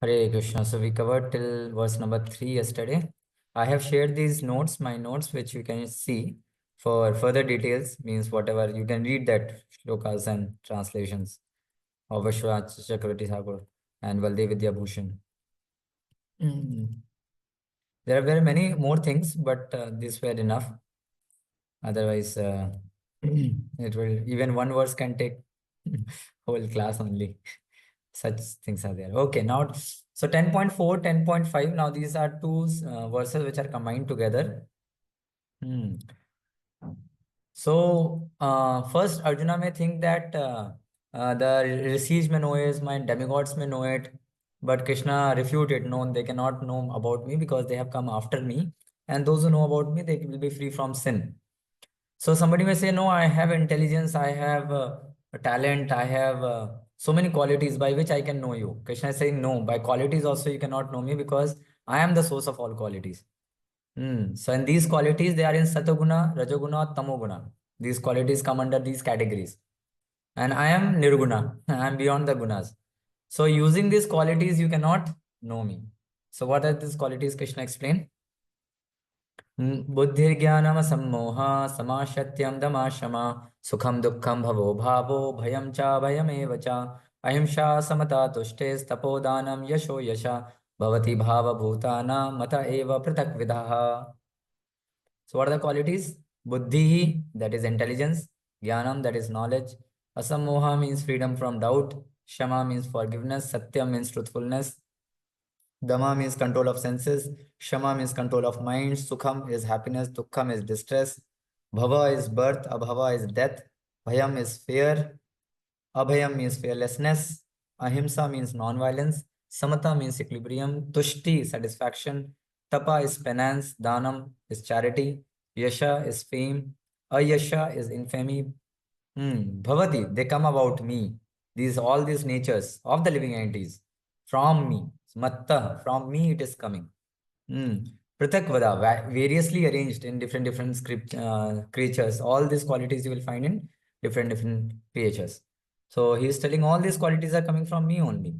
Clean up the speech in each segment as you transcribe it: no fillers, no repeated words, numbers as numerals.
Hare Krishna. So we covered till verse number 3 yesterday. I have shared these notes, my notes, which you can see for further details, means whatever, you can read that shlokas and translations of Vishwanath Chakravarti Thakur and Valdev Vidya Bhushan. There are very many more things, but these were enough. Otherwise, it will, even one verse can take whole class only. Such things are there. Okay, now, so 10.4, 10.5. Now these are two verses which are combined together. Hmm. So, first, Arjuna may think that the rishis may know it, my demigods may know it, but Krishna refuted. No, they cannot know about me because they have come after me, and those who know about me, they will be free from sin. So somebody may say, no, I have intelligence, I have a talent, I have so many qualities by which I can know you. Krishna is saying, no, by qualities also you cannot know me because I am the source of all qualities. So in these qualities, they are in Satoguna, Rajoguna, Tamoguna. These qualities come under these categories. And I am Nirguna. I am beyond the gunas. So using these qualities, you cannot know me. So what are these qualities Krishna explained? बुद्धिर्ज्ञानम सम्मोह समाशत्यम दमाशमा सुखम दुःखम भवो भावो भयम च भयमेव च अहिंसा समता तुष्टे तपोदानम यशो यशा भवति भावभूतानां मत एव पृथक् विधाः. So what are the qualities? Buddhi, that is intelligence. Jnanam, that is knowledge. Asammoha means freedom from doubt. Shama means forgiveness. Satyam means truthfulness. Dama means control of senses. Shama means control of mind. Sukham is happiness. Dukkham is distress. Bhava is birth. Abhava is death. Bhayam is fear. Abhayam means fearlessness. Ahimsa means non-violence. Samata means equilibrium. Tushti, satisfaction. Tapa is penance. Danam is charity. Yasha is fame. Ayasha is infamy. Bhavati, they come about me. All these natures of the living entities from me. Matta, from me it is coming. Pratak Vada, variously arranged in different script creatures. All these qualities you will find in different creatures. So he is telling all these qualities are coming from me only.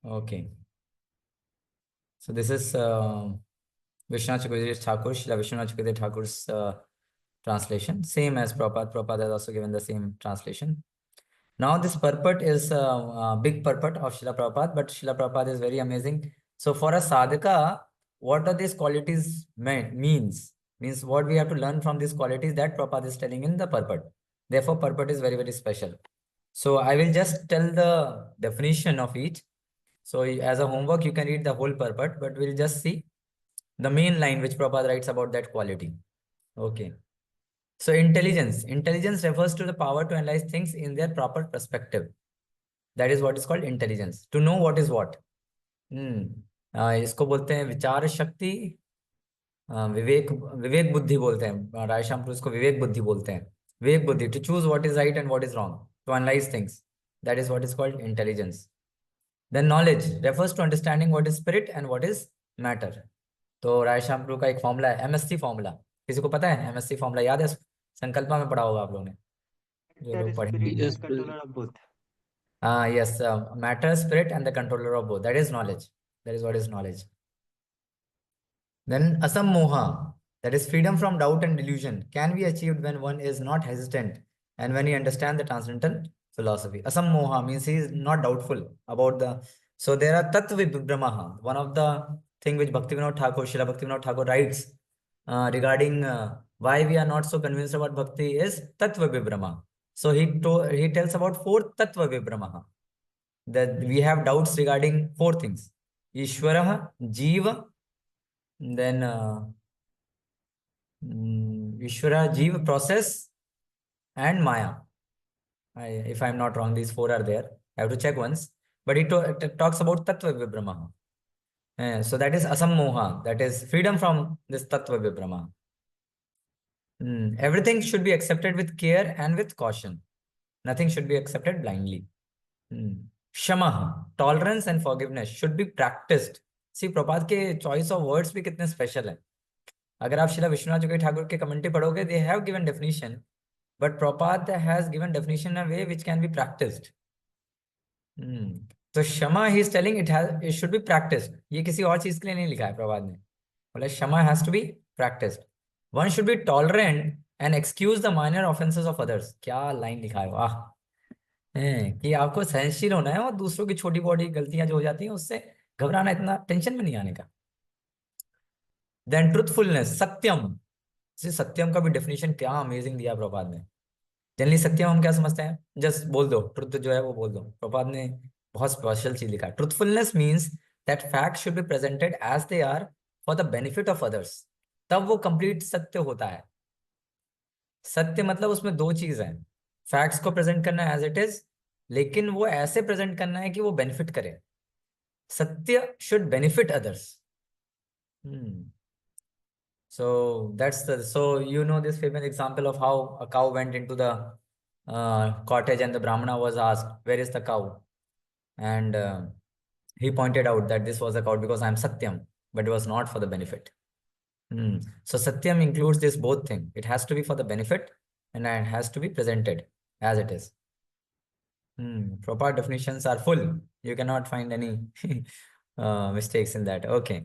Okay. So this is Vishwanath Chakravarti Thakur, Srila Vishwanath Chakravarti Thakur's translation. Same as Prabhupada. Prabhupada has also given the same translation. Now this purport is a big purport of Srila Prabhupada, but Srila Prabhupada is very amazing. So for a sadhaka, what are these qualities means what we have to learn from these qualities that Prabhupada is telling in the purport. Therefore, purport is very, very special. So I will just tell the definition of each. So as a homework, you can read the whole purport, but we'll just see the main line which Prabhupada writes about that quality. Okay. So intelligence. Intelligence refers to the power to analyze things in their proper perspective. That is what is called intelligence. To know what is what. इसको बोलते हैं विचार शक्ति. विवेक विवेक बुद्धि बोलते हैं. रायश्याम इसको विवेक बुद्धि बोलते हैं. विवेक बुद्धि, to choose what is right and what is wrong, to analyze things. That is what is called intelligence. Then knowledge refers to understanding what is spirit and what is matter. तो रायश्याम का एक फॉर्मूला है, MSc formula. किसी को पता है MSc formula? याद है? संकल्पा में पढ़ा होगा आप लोगों ने, जो लोग पढ़ेंगे. Yes, controller of both. Yes, matter, spirit, and the controller of both. That is knowledge. That is what is knowledge. Then asammoha, that is freedom from doubt and delusion, can be achieved when one is not hesitant and when he understands the transcendental philosophy. Asammoha means he is not doubtful about the. So there are tattva vibramaha. One of the thing which Bhaktivinoda Thakur, Srila Bhaktivinoda Thakur writes regarding why we are not so convinced about bhakti is tattva vibrama. So he tells about four tattva vibramaha. That we have doubts regarding four things: Ishvara, Jiva, then Ishvara, Jiva, process, and Maya. If I'm not wrong, these four are there. I have to check once. But it talks about Tattva Vibrama. So that is Asammoha. That is freedom from this Tattva Vibrama. Everything should be accepted with care and with caution. Nothing should be accepted blindly. Shama, tolerance and forgiveness should be practiced. See, Prabhupada के choice of words भी कितने special है. अगर आप श्रीला विश्वनाथ जोगी ठाकुर के commentary पढ़ोगे, they have given definition, but Prabhupada has given definition in a way which can be practiced. तो क्षमा he is telling it should be practised. ये किसी और चीज के लिए नहीं लिखा है प्रभात ने. बोले क्षमा has to be practised. One should be tolerant and excuse the minor offences of others. क्या लाइन लिखा है, वाह. कि आपको सहनशील होना है और दूसरों की छोटी बॉडी गलतियां जो हो जाती हैं उससे घबराना, इतना टेंशन में नहीं आने का. देन ट्रुथफुलनेस, सत्यम. सत्यम का भी डेफिनेशन क्या अमेजिंग दिया प्रभात ने. जनरली सत्यम हम क्या समझते हैं, जस्ट बोल दो, ट्रुथ जो है वो बोल दो. प्रभात ने बहुत स्पेशल चीज लिखा है. Truthfulness means that fact should be presented as they are for the benefit of others. तब वो कंप्लीट सत्य होता है. सत्य मतलब उसमें दो चीज हैं. फैक्ट्स को प्रेजेंट करना एज इट इज, लेकिन वो ऐसे प्रेजेंट करना है कि वो बेनिफिट करे. सत्य should benefit others. So you know this famous example of how a cow went into the cottage and the Brahmana was asked, "Where is the cow?" And he pointed out that this was a cow because I am Satyam, but it was not for the benefit. So Satyam includes this both thing. It has to be for the benefit and it has to be presented as it is. Proper definitions are full. You cannot find any mistakes in that. Okay.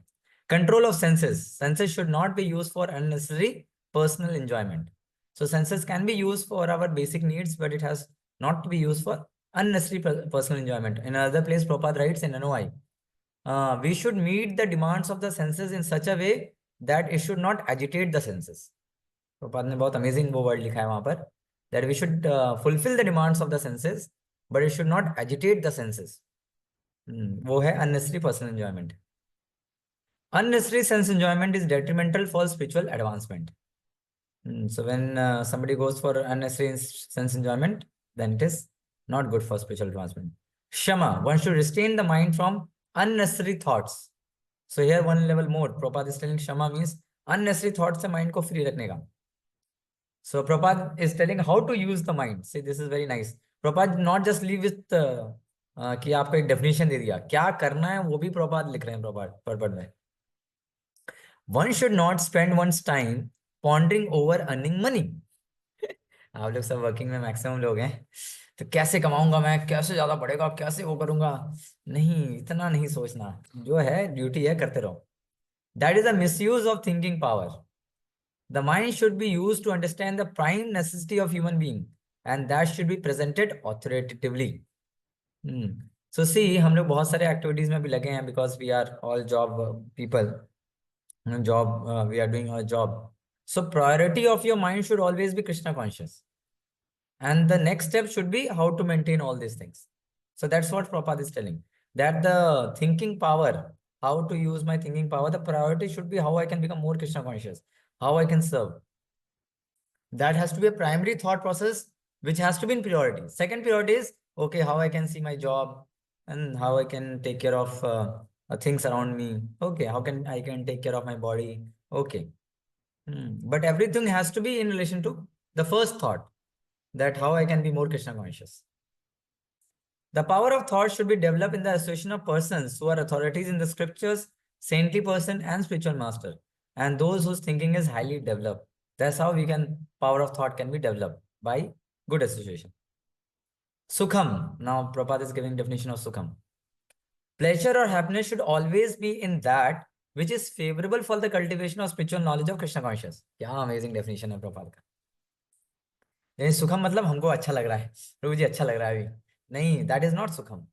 Control of senses. Senses should not be used for unnecessary personal enjoyment. So senses can be used for our basic needs, but it has not to be used for unnecessary personal enjoyment. In another place, Prabhupada writes in NOI, we should meet the demands of the senses in such a way that it should not agitate the senses. Prabhupada ने बहुत amazing वो word लिखा है वहां पर, that we should fulfill the demands of the senses, but it should not agitate the senses. वो है unnecessary personal enjoyment. Unnecessary sense enjoyment is detrimental for spiritual advancement. So when somebody goes for unnecessary sense enjoyment, then it is not good for spiritual advancement. Shama, one should restrain the mind from unnecessary thoughts. So here one level more, Prabhupada is telling Shama means unnecessary thoughts से mind को free रखने का. So Prabhupada is telling how to use the mind. See, this is very nice. Prabhupada not just leave with कि आपको एक definition दे दिया, क्या करना है वो भी प्रभात लिख रहे हैं प्रभात में. One should not spend one's time pondering over earning money. आप लोग सब वर्किंग में मैक्सिमम लोग हैं, तो कैसे कमाऊंगा मैं, कैसे ज्यादा बढ़ेगा, कैसे वो करूंगा. नहीं, इतना नहीं सोचना. जो है ड्यूटी है करते रहो. That is a misuse of thinking power. The mind should be used to understand the prime necessity of human being, and that should be presented authoritatively. So see, हम लोग बहुत सारे एक्टिविटीज में भी लगे हैं because we are all job people. We are doing our job. So priority of your mind should always be Krishna conscious. And the next step should be how to maintain all these things. So that's what Prabhupada is telling. That the thinking power, how to use my thinking power, the priority should be how I can become more Krishna conscious, how I can serve. That has to be a primary thought process, which has to be in priority. Second priority is, okay, how I can see my job and how I can take care of things around me. Okay, how can I can take care of my body. Okay. But everything has to be in relation to the first thought, that how I can be more Krishna conscious. The power of thought should be developed in the association of persons who are authorities in the scriptures, saintly person and spiritual master, and those whose thinking is highly developed. That's how power of thought can be developed, by good association. Sukham. Now Prabhupada is giving definition of Sukham. Pleasure or happiness should always be in that which is favorable for the cultivation of spiritual knowledge of Krishna consciousness. क्या amazing definition है प्रभुपाद का. यानी सुखम मतलब हमको अच्छा लग रहा है, प्रभु जी अच्छा लग रहा है अभी. नहीं, that is not सुखम.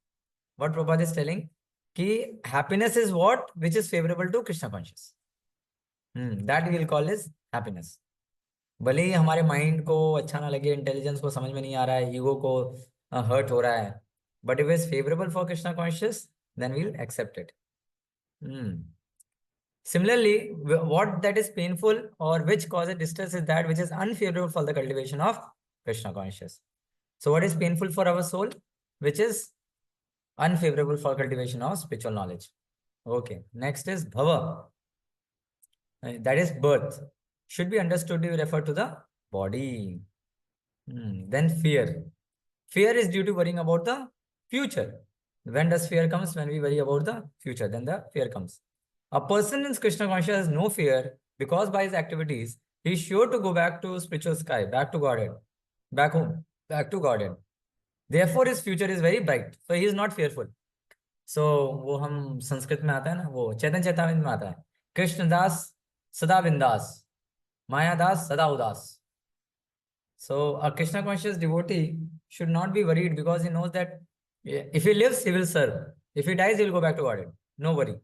What Prabhupada is telling कि happiness is what which is favorable to Krishna consciousness. That we will call is happiness. भले ही हमारे माइंड को अच्छा ना लगे, इंटेलिजेंस को समझ में नहीं आ रहा है, ईगो को हर्ट हो रहा है, but if is favourable for Krishna conscious, then we'll accept it. Similarly, what that is painful or which causes distress is that which is unfavorable for the cultivation of Krishna consciousness. So what is painful for our soul? Which is unfavorable for cultivation of spiritual knowledge. Okay, next is bhava. That is birth. Should be understood to refer to the body. Then fear. Fear is due to worrying about the future. When does fear comes? When we worry about the future, then the fear comes. A person in Krishna consciousness has no fear because by his activities, he is sure to go back to spiritual sky, back to Godhead, back home, back to Godhead. therefore his future is very bright, so he is not fearful. So वो हम संस्कृत में आता है ना, वो चैतन्य चेतावनी में आता है, कृष्णदास सदा बिंदास, मायादास सदा उदास. So a Krishna conscious devotee should not be worried because he knows that if he lives, he will serve. If he dies, he will go back to Godhead. No worry.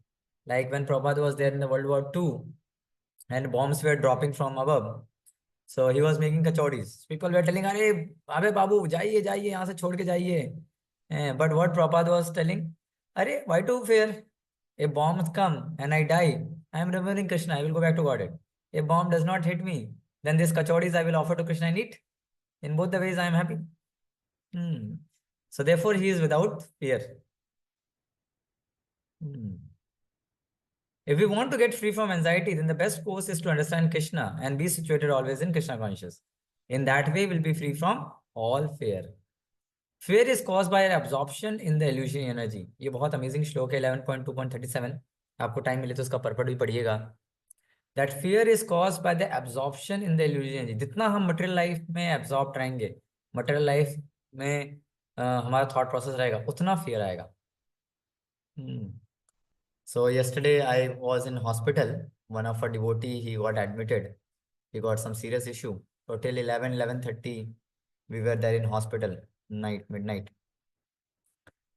Like when Prabhupada was there in the World War II and bombs were dropping from above. So he was making kachodis. People were telling, "Arey, Abe Babu, jaiye, jaiye, यहाँ से छोड़ के जाइए." But what Prabhupada was telling, "Arey, why to fear? A bomb come and I die. I am remembering Krishna. I will go back to Godhead. A bomb does not hit me. Then these kachodis I will offer to Krishna and eat. In both the ways, I am happy." So therefore, he is without fear. If we want to get free from anxiety, then the best course is to understand Krishna and be situated always in Krishna conscious. In that way, we'll be free from all fear. Fear is caused by absorption in the illusion energy. ये बहुत amazing श्लोक है 11.2.37. आपको time मिले तो उसका पर्पट भी पढ़िएगा. That fear is caused by the absorption in the illusion energy. जितना हम material life में absorb रहेंगे, material life में हमारा thought process रहेगा, उतना fear आएगा. So yesterday I was in hospital. One of our devotee, he got admitted. He got some serious issue. So till 11:30, we were there in hospital, midnight.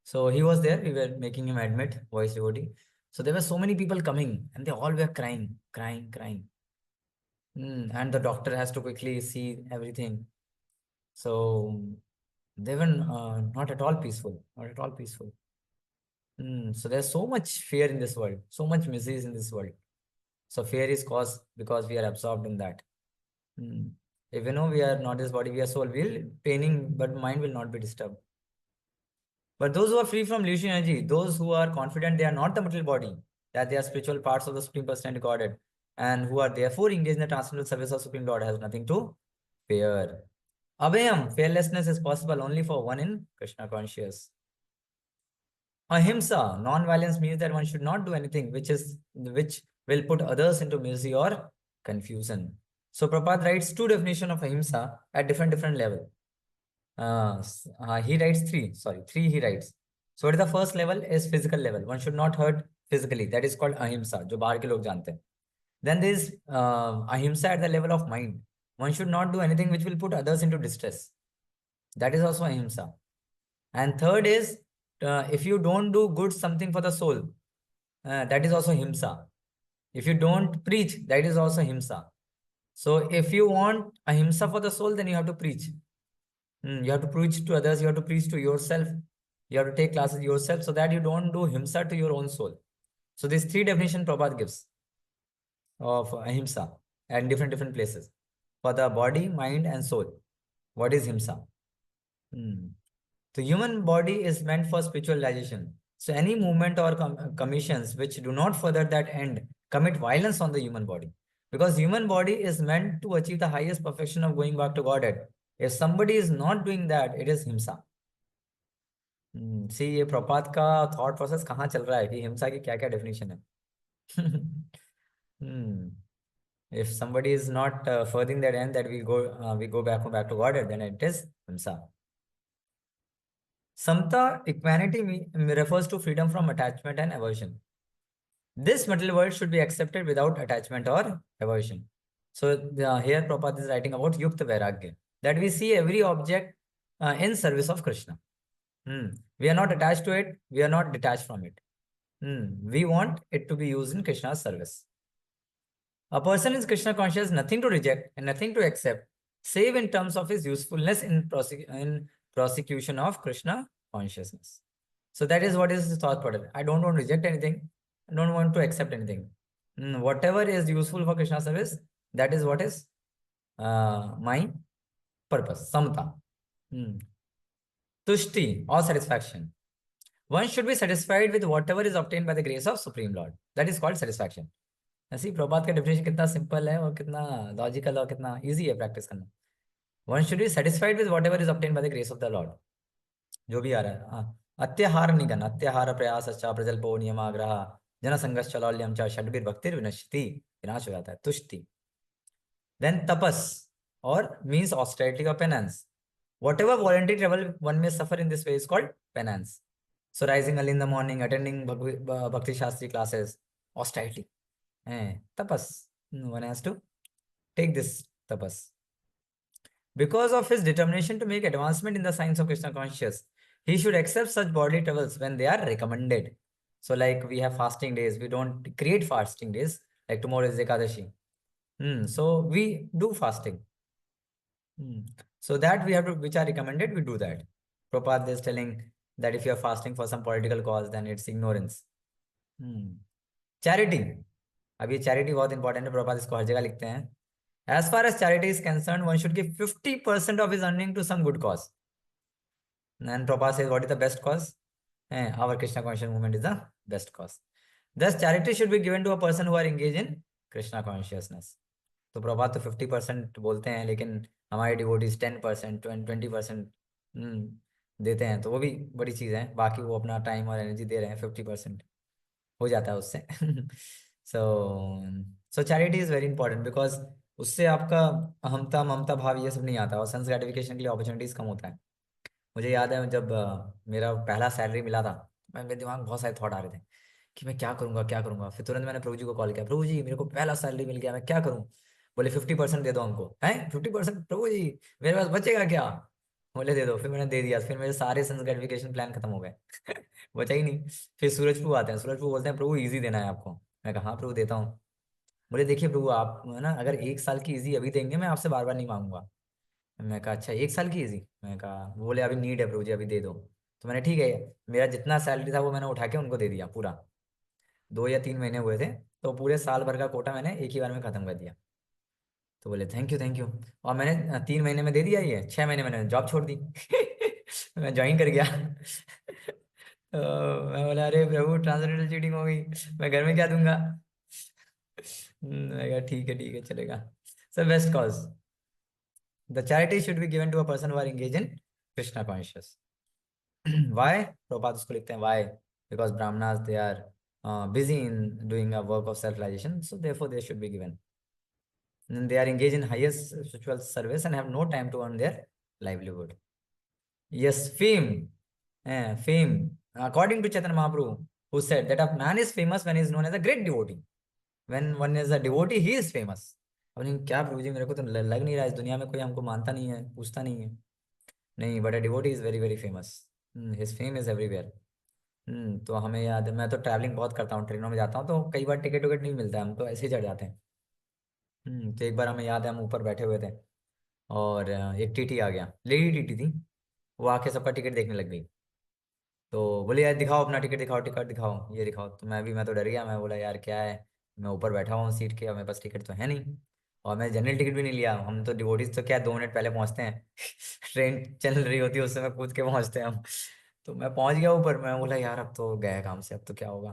So he was there. We were making him admit, voice devotee. So there were so many people coming and they all were crying. And the doctor has to quickly see everything. So they were not at all peaceful. So there's so much fear in this world, so much misery in this world. So fear is caused because we are absorbed in that. If we know we are not this body, we are soul, we'll paining, but mind will not be disturbed. But those who are free from illusion energy, those who are confident they are not the material body, that they are spiritual parts of the Supreme Personality Godhead, and who are therefore engaged in the transcendental service of Supreme Lord, has nothing to fear. Abhayam, fearlessness is possible only for one in Krishna conscious. Ahimsa, non-violence means that one should not do anything which will put others into misery or confusion. So Prabhupada writes two definitions of ahimsa at different level. He writes three he writes. So what is the first level? Is physical level. One should not hurt physically. That is called ahimsa, जो बाहर के लोग जानते हैं. Then there is ahimsa at the level of mind. One should not do anything which will put others into distress. That is also ahimsa. And third is, if you don't do good something for the soul, that is also himsa. If you don't preach, that is also himsa. So if you want ahimsa for the soul, then you have to preach. You have to preach to others, you have to preach to yourself, you have to take classes yourself so that you don't do himsa to your own soul. So these three definitions Prabhupada gives of ahimsa at different places. For the body, mind and soul, what is himsa? The human body is meant for spiritual realization. So any movement or commissions which do not further that end commit violence on the human body. Because human body is meant to achieve the highest perfection of going back to Godhead. If somebody is not doing that, it is himsa. See, ये प्रपात का thought process कहाँ चल रहा है कि हिंसा की क्या क्या definition है. If somebody is not furthering that end that we go back to Godhead, then it is himsa. Samta, equanimity refers to freedom from attachment and aversion. This material world should be accepted without attachment or aversion. So here Prabhupada is writing about Yukta Vairagya, that we see every object in service of Krishna. We are not attached to it, we are not detached from it. We want it to be used in Krishna's service. A person is Krishna conscious, nothing to reject and nothing to accept, save in terms of his usefulness in prosecution of Krishna consciousness. So that is what is the thought pattern. I don't want to reject anything. I don't want to accept anything. Whatever is useful for Krishna service, that is what is my purpose. Samta. Tushti or satisfaction. One should be satisfied with whatever is obtained by the grace of Supreme Lord. That is called satisfaction. ऐसी प्रभात का definition कितना simple है और कितना logical और कितना easy है practice करना. One should be satisfied with whatever is obtained by the grace of the Lord. जो भी आ रहा है. अत्याहार नहीं करना. अत्याहार प्रयासश्च प्रजल्पो नियमाग्रह जनसंगश्च लौल्यं च षड्भिर भक्तिर विनश्यति, विनाश हो जाता है. तुष्टि. Then tapas or means austerity or penance. Whatever voluntary trouble one may suffer in this way is called penance. So rising early in the morning, attending bhakti shastri classes, austerity, tapas. One has to take this tapas. Because of his determination to make advancement in the science of Krishna consciousness, he should accept such bodily troubles when they are recommended. So, like we have fasting days, we don't create fasting days. Like tomorrow is Ekadashi. So we do fasting. So that we have to, which are recommended, we do that. Prabhupada is telling that if you are fasting for some political cause, then it's ignorance. Charity, अब ये charity बहुत important है, प्रभुपाद इसको हर जगह लिखते हैं. As far as charity is concerned, one should give 50% of his earning to some good cause. And Prabhupada says, what is the best cause? Our Krishna consciousness movement is the best cause. Thus, charity should be given to a person who are engaged in Krishna consciousness. तो प्रभात तो 50% बोलते हैं, लेकिन हमारे devotees 10%, 20% देते हैं, तो वो भी बड़ी चीज़ है. बाकी वो अपना टाइम और एनर्जी दे रहे हैं, 50% हो जाता है उससे. So so charity is very important, because उससे आपका अहमता ममता भाव ये सब नहीं आता, और सेंस ग्रेटिफिकेशन के लिए अपॉर्चुनिटीज कम होता है. मुझे याद है जब मेरा पहला सैलरी मिला था, मैं मेरे दिमाग में बहुत सारे थॉट आ रहे थे कि मैं क्या करूंगा क्या करूंगा. फिर तुरंत मैंने प्रभु जी को कॉल किया, प्रभु जी मेरे को पहला सैलरी मिल गया, मैं क्या करूं. बोले 50% दे दो हमको. हैं 50%? प्रभु जी मेरे पास बचेगा क्या. बोले दे दो. फिर मैंने दे दिया. फिर मेरे सारे सेंस ग्रेटिफिकेशन प्लान खत्म हो गए. बचा ही नहीं. फिर सूरज प्रभु आते हैं, सूरज प्रभु बोलते हैं प्रभु इजी देना है आपको. मैं कहा हाँ प्रभु देता हूँ. बोले देखिए प्रभु आप है ना, अगर 1 साल की इजी अभी देंगे मैं आपसे बार बार नहीं मांगूंगा. मैं कहा अच्छा 1 साल की इजी. मैं कहा, वो बोले अभी नीड है प्रभु जी अभी दे दो. तो मैंने ठीक है, मेरा जितना सैलरी था वो मैंने उठा के उनको दे दिया पूरा. 2 या 3 महीने हुए थे, तो पूरे साल भर का कोटा मैंने एक ही बार में खत्म कर दिया. तो बोले थैंक यू थैंक यू. और मैंने 3 महीने में दे दिया, ये 6 महीने मैंने जॉब छोड़ दी. मैं ज्वाइन कर गया. तो मैं बोला अरे प्रभु ट्रांसलेटल चीटिंग हो गई, मैं घर में क्या दूंगा. मैं कहा ठीक है चलेगा. Sir best cause the charity should be given to a person who are engage in Krishna conscious. Why Prabhupada उसको लिखते हैं why, because Brahmanas they are busy in doing a work of self-realization, so therefore they should be given. And they are engaged in highest spiritual service and have no time to earn their livelihood. Yes, fame. Fame. According to Chaitanya Mahaprabhu, who said that a man is famous when he is known as a great devotee. When one is a devotee, he is famous. अब नहीं क्या प्रभु जी, मेरे को तो लग नहीं रहा इस दुनिया में कोई हमको मानता नहीं है, पूछता नहीं है. नहीं, but a devotee is very very famous. His fame is everywhere. तो हमें याद है, मैं तो ट्रैवलिंग बहुत करता हूँ, ट्रेनों में जाता हूँ, तो कई बार टिकट विकेट नहीं मिलता है, हम तो ऐसे ही चढ़ जाते हैं. तो एक बार हमें याद है हम ऊपर बैठे हुए थे, और एक टीटी आ गया, लेडी टीटी थी. वो आके सबका टिकट देखने लग गई. तो बोले यार दिखाओ अपना टिकट, दिखाओ टिकट दिखाओ, ये दिखाओ. तो मैं तो डर गया. मैं बोला यार क्या है, मैं ऊपर बैठा हुआ हूँ सीट के, और मेरे पास टिकट तो है नहीं, और मैं जनरल टिकट भी नहीं लिया. हम तो डिवोटीज तो क्या 2 मिनट पहले पहुंचते हैं. ट्रेन चल रही होती है उस समय कूद के पहुंचते हैं हम. तो मैं पहुंच गया ऊपर. मैं बोला यार अब तो गए काम से, अब तो क्या होगा.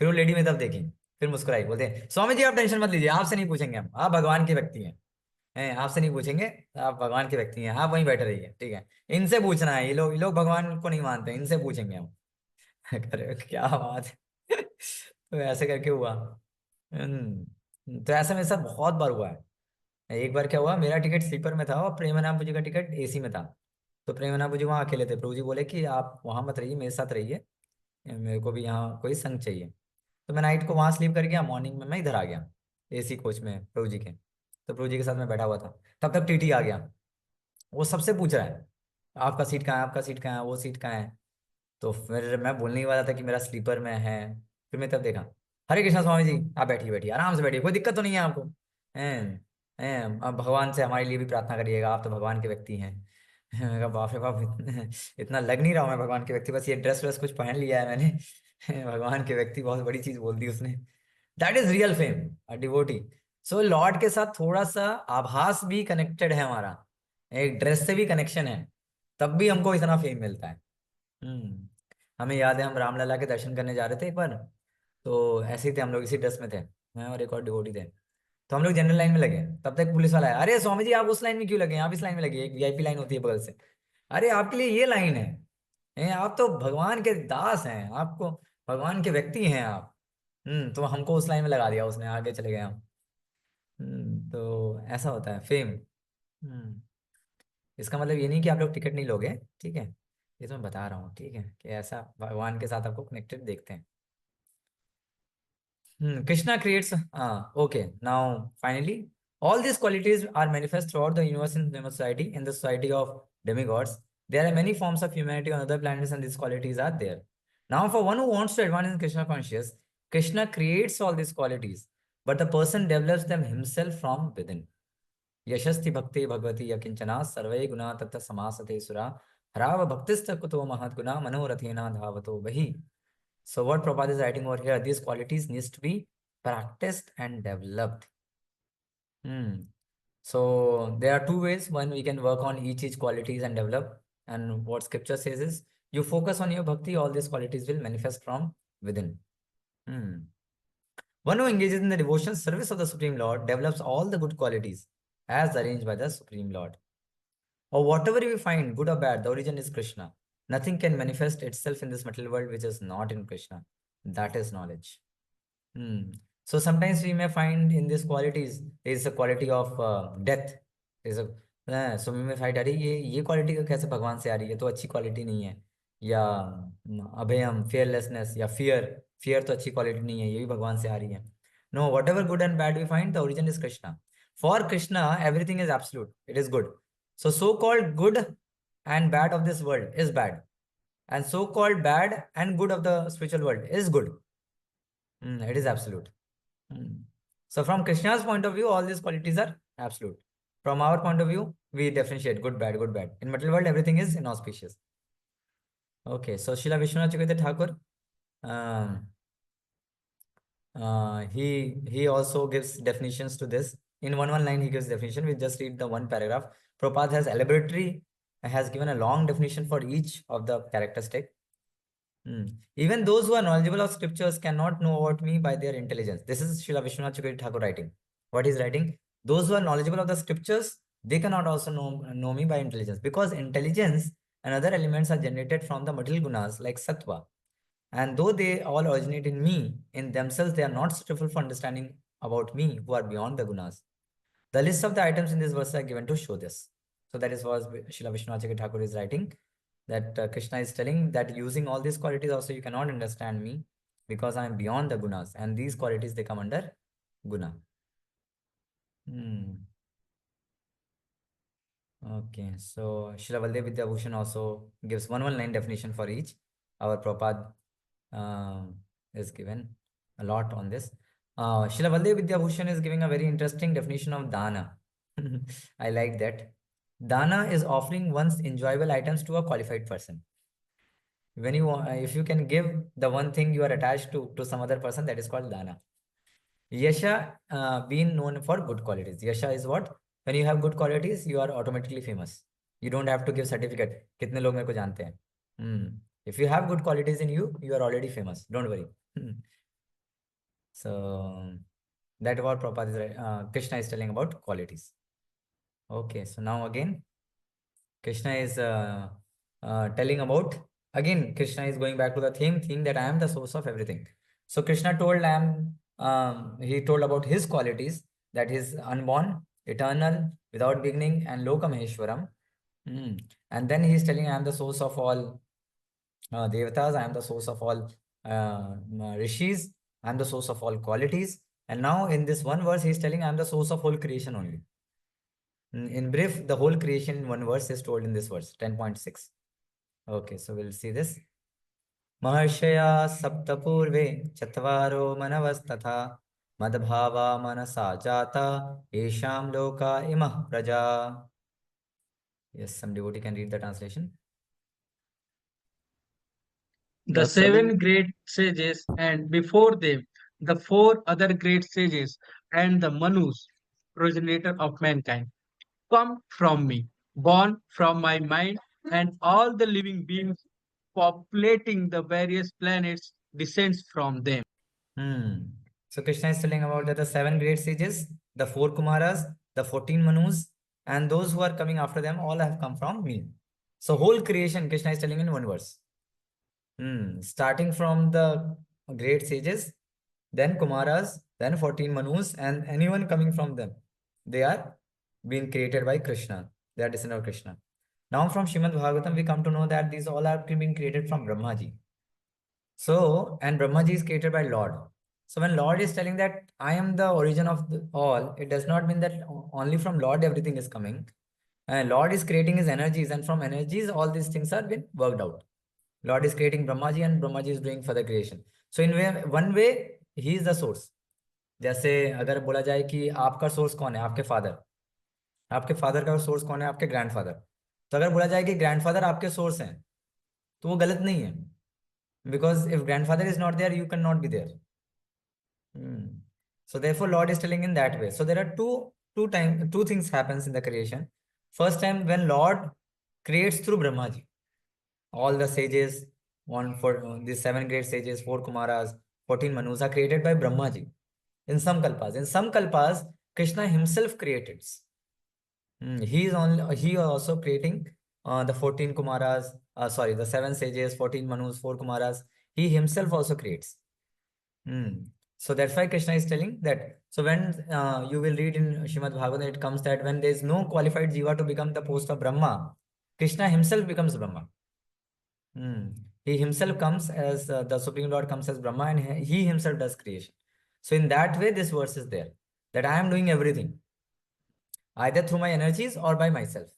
फिर वो लेडी में तब देखी, फिर मुस्कुराई, बोलते स्वामी जी आप टेंशन मत लीजिए, आपसे नहीं पूछेंगे हम, आप भगवान के व्यक्ति हैं, आपसे नहीं पूछेंगे, आप भगवान के व्यक्ति हैं, आप वहीं बैठे रहिए, ठीक है. इनसे पूछना है, ये लोग भगवान को नहीं मानते, इनसे पूछेंगे हम. अरे क्या बात है. तो ऐसे करके हुआ. तो ऐसा मेरे साथ बहुत बार हुआ है. एक बार क्या हुआ, मेरा टिकट स्लीपर में था और प्रेमानंद जी का टिकट एसी में था. तो प्रेमानंद जी वहाँ अकेले थे. प्रभु जी बोले कि आप वहाँ मत रहिए, मेरे साथ रहिए, मेरे को भी यहाँ कोई संग चाहिए. तो मैं नाइट को वहाँ स्लीप कर गया, मॉर्निंग में मैं इधर आ गया एसी कोच में प्रभु जी के. तो प्रभु जी के साथ मैं बैठा हुआ था. तब तक टीटी आ गया. वो सबसे पूछ रहा है आपका सीट कहाँ है, आपका सीट कहाँ है, वो सीट कहाँ है. तो फिर मैं बोलने ही वाला था कि मेरा स्लीपर में है. फिर मैं तब देखा, हरे कृष्णा स्वामी जी आप बैठिए बैठिए आराम से बैठिए, कोई दिक्कत तो नहीं है आपको. हैं अब भगवान से हमारे लिए भी प्रार्थना करिएगा, आप तो भगवान के व्यक्ति हैं. मैंने कहा बाप रे बाप, इतना लग नहीं रहा हूँ मैं भगवान के व्यक्ति, बस ये ड्रेस व्रेस कुछ पहन लिया है मैंने. भगवान के व्यक्ति, बहुत बड़ी चीज बोल दी उसने. That is real fame, a devotee. So Lord के साथ थोड़ा सा आभास भी कनेक्टेड है हमारा, एक ड्रेस से भी कनेक्शन है, तब भी हमको इतना फेम मिलता है. हम्म हमें याद है हम रामलला के दर्शन करने जा रहे थे एक बार. तो ऐसे ही थे हम लोग, इसी ड्रेस में थे, मैं और एक और डिवोटी थे. तो हम लोग जनरल लाइन में लगे. तब तक पुलिस वाला आया, अरे स्वामी जी आप उस लाइन में क्यों लगे, आप इस लाइन में लगे, एक वीआईपी लाइन होती है बगल से. अरे आपके लिए ये लाइन है. आप तो भगवान के दास हैं, आपको भगवान के व्यक्ति हैं आप. तो हमको उस लाइन में लगा दिया उसने, आगे चले गए हम. तो ऐसा होता है फेम. हम्म इसका मतलब ये नहीं कि आप लोग टिकट नहीं लोगे, ठीक है, ये तो मैं बता रहा हूँ, ठीक है, कि ऐसा भगवान के साथ आपको कनेक्टेड देखते हैं। Krishna creates, okay, now finally, all these qualities are manifest throughout the universe in human society, in the society of demigods. There are many forms of humanity on other planets, and these qualities are there. Now, for one who wants to advance in Krishna conscious, Krishna creates all these qualities, but the person develops them himself from within. यशस्ति भक्ति भगवती यकिंचना सर्वे गुणा तत्त समासते सुरा हराव भक्तिस्त कुतो महद्गुणा मनोरथेना धावतो वही. So what Prabhupada is writing over here, these qualities needs to be practiced and developed. So there are two ways when we can work on each qualities and develop. And what scripture says is, you focus on your bhakti, all these qualities will manifest from within. One who engages in the devotional service of the Supreme Lord develops all the good qualities as arranged by the Supreme Lord. Or whatever we find, good or bad, the origin is Krishna. Nothing can manifest itself in this material world which is not in Krishna. That is knowledge. Hmm. So sometimes we may find in these qualities there is a quality of death. There is a so we may find अरे ये quality का कैसे भगवान से आ रही है, तो अच्छी क्वालिटी नहीं है. या अभयम fearlessness या fear तो अच्छी क्वालिटी नहीं है, ये भी भगवान से आ रही है. No, whatever good and bad we find, the origin is Krishna. For Krishna, everything is absolute. It is good. So-called good and bad of this world is bad, and so-called bad and good of the spiritual world is good. It is absolute. So from Krishna's point of view, all these qualities are absolute. From our point of view, we differentiate good, bad, good, bad. In material world, everything is inauspicious. Okay, so Srila Vishwanath Chakravarti Thakur, um, he also gives definitions to this. In one line, he gives definition. We just read the one paragraph. Prabhupada has given a long definition for each of the characteristic. Even those who are knowledgeable of scriptures cannot know about me by their intelligence. This is Srila Vishwanath Chakravarti Thakur writing. What he's writing? Those who are knowledgeable of the scriptures, they cannot also know me by intelligence, because intelligence and other elements are generated from the material gunas like sattva. And though they all originate in me, in themselves, they are not suitable for understanding about me who are beyond the gunas. The list of the items in this verse are given to show this. So that is what Srila Vishwanath Thakur is writing, that Krishna is telling that using all these qualities also you cannot understand me, because I am beyond the gunas, and these qualities they come under guna. Okay, so Srila Baldev Vidyabhushan also gives one line definition for each. Our Prabhupada is given a lot on this. Srila Baldev Vidyabhushan is giving a very interesting definition of dana. I like that. Dana is offering one's enjoyable items to a qualified person. When you if you can give the one thing you are attached to some other person, that is called dana. Yasha being known for good qualities. Yasha is what? When you have good qualities, you are automatically famous. You don't have to give certificate. कितने लोग मेरे को जानते हैं? If you have good qualities in you, you are already famous. Don't worry. So that what Prabhupada is, Krishna is telling about qualities. Okay, so now again, Krishna is telling about, again, Krishna is going back to the same thing that I am the source of everything. So Krishna told he told about his qualities, that he is unborn, eternal, without beginning, and Lokamaheshwaram. And then he is telling, I am the source of all devatas, I am the source of all rishis, I am the source of all qualities. And now in this one verse, he is telling, I am the source of whole creation only. In brief, the whole creation in one verse is told in this verse, 10.6. Okay, so we'll see this. महर्षया सप्तपूर्वे चत्वारो मनवस्तथा मदभावा मनसा जाता येषां लोका इमः प्रजा. Yes, some devotee can read the translation. The seven great sages, and before them, the four other great sages, and the Manus, progenitor of mankind, come from me, born from my mind, and all the living beings populating the various planets descends from them. So Krishna is telling about the seven great sages, the four Kumaras, the 14 Manus, and those who are coming after them, all have come from me. So whole creation, Krishna is telling in one verse. Starting from the great sages, then Kumaras, then 14 Manus, and anyone coming from them. They are being created by Krishna. They are descendant of Krishna. Now from Srimad Bhagavatam, we come to know that these all are being created from Brahmaji. So, and Brahmaji is created by Lord. So when Lord is telling that I am the origin of all, it does not mean that only from Lord everything is coming. Lord is creating his energies, and from energies all these things are been worked out. Lord is creating Brahmaji, and Brahmaji is doing further creation. So in way, one way he is the source. जैसे अगर बोला जाए कि आपका source कौन है, आपके father, आपके फादर का सोर्स कौन है, आपके ग्रैंडफादर। तो अगर बोला जाए कि ग्रैंडफादर आपके सोर्स हैं, तो वो गलत नहीं है, because if grandfather is not there, you can not be there. So therefore Lord is telling in that way. So there are two things happens in the creation. First time when Lord creates through Brahmaji, all the sages, one for the seven great sages, four Kumaras, 14 Manus are created by Brahmaji. In some kalpas, Krishna himself created. He also creating the 14 Kumaras, the seven sages, 14 Manus, four Kumaras. He himself also creates. So that's why Krishna is telling that. So when you will read in Srimad Bhagavatam, it comes that when there is no qualified jiva to become the post of Brahma, Krishna himself becomes Brahma. He himself comes as the Supreme Lord comes as Brahma, and he himself does creation. So in that way, this verse is there, that I am doing everything, either through my energies or by myself.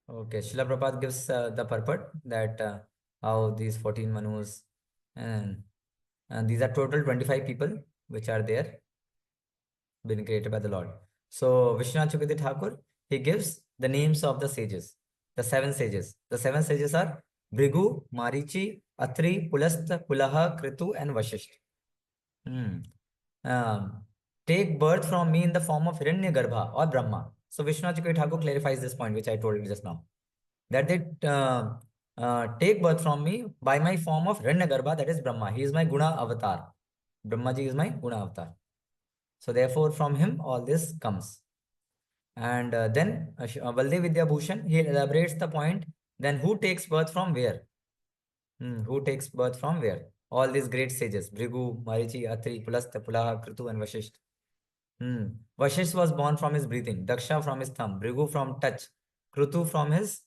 Okay, Srila Prabhupada gives the purport that how these 14 Manus, and these are total 25 people which are there, been created by the Lord. So Vishwanath Chakravarti Thakur, he gives the names of the sages, the seven sages. The seven sages are Bhrigu, Marichi, Atri, Pulastha, Pulaha, Kritu, and Vashisht. Take birth from me in the form of Hiranyagarbha or Brahma. So Vishwanath Chakravarti Thakur clarifies this point, which I told you just now, that they take birth from me by my form of Hiranyagarbha, that is Brahma. He is my Guna avatar. Brahmaji is my Guna avatar. So therefore, from him all this comes. And then Baldev Vidya Bhushan, he elaborates the point. Then who takes birth from where? Who takes birth from where? All these great sages, Bhrigu, Marichi, Atri, Pulastha, Pulaha, Kritu, and Vashisht. Vashisht was born from his breathing, Daksha from his thumb, Bhrigu from touch, Kritu from his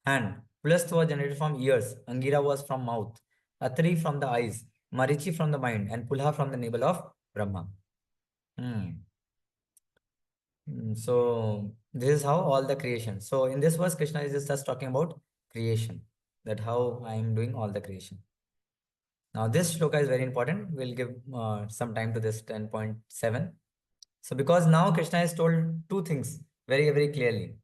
hand, Pulastha was generated from ears, Angira was from mouth, Atri from the eyes, Marichi from the mind, and Pulaha from the navel of Brahma. So this is how all the creation. So in this verse, Krishna is just talking about creation, that how I am doing all the creation. Now this shloka is very important. We'll give some time to this 10.7. So because now Krishna has told two things very, very clearly,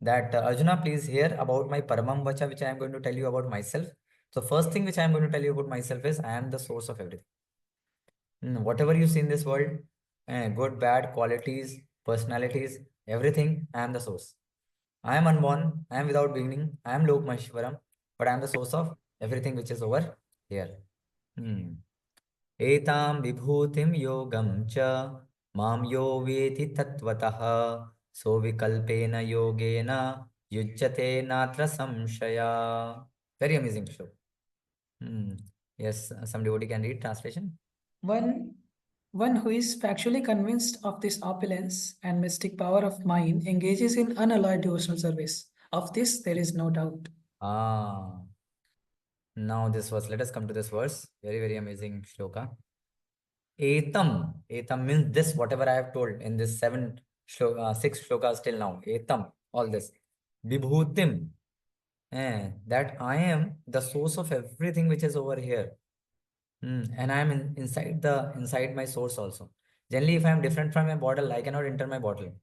that Arjuna, please hear about my Paramam Vacha, which I am going to tell you about myself. So first thing which I am going to tell you about myself is I am the source of everything. Whatever you see in this world, good, bad, qualities, personalities, everything, I am the source. I am unborn, I am without beginning, I am Lok Maheshwaram, but I am the source of everything which is over here. Etam vibhutim yogam cha mam yo veti tattvataha so vikalpena yogena yujjate natra samshaya. Very amazing show. Yes, some devotee can read translation. One, one who is factually convinced of this opulence and mystic power of mind engages in unalloyed devotional service. Of this, there is no doubt. Ah, now this verse. Let us come to this verse. Very, very amazing shloka. Etam means this, whatever I have told in this six shlokas till now. Etam, all this. Vibhutim, that I am the source of everything which is over here. And I am inside my source also. Generally, if I am different from my bottle, I cannot enter my bottle.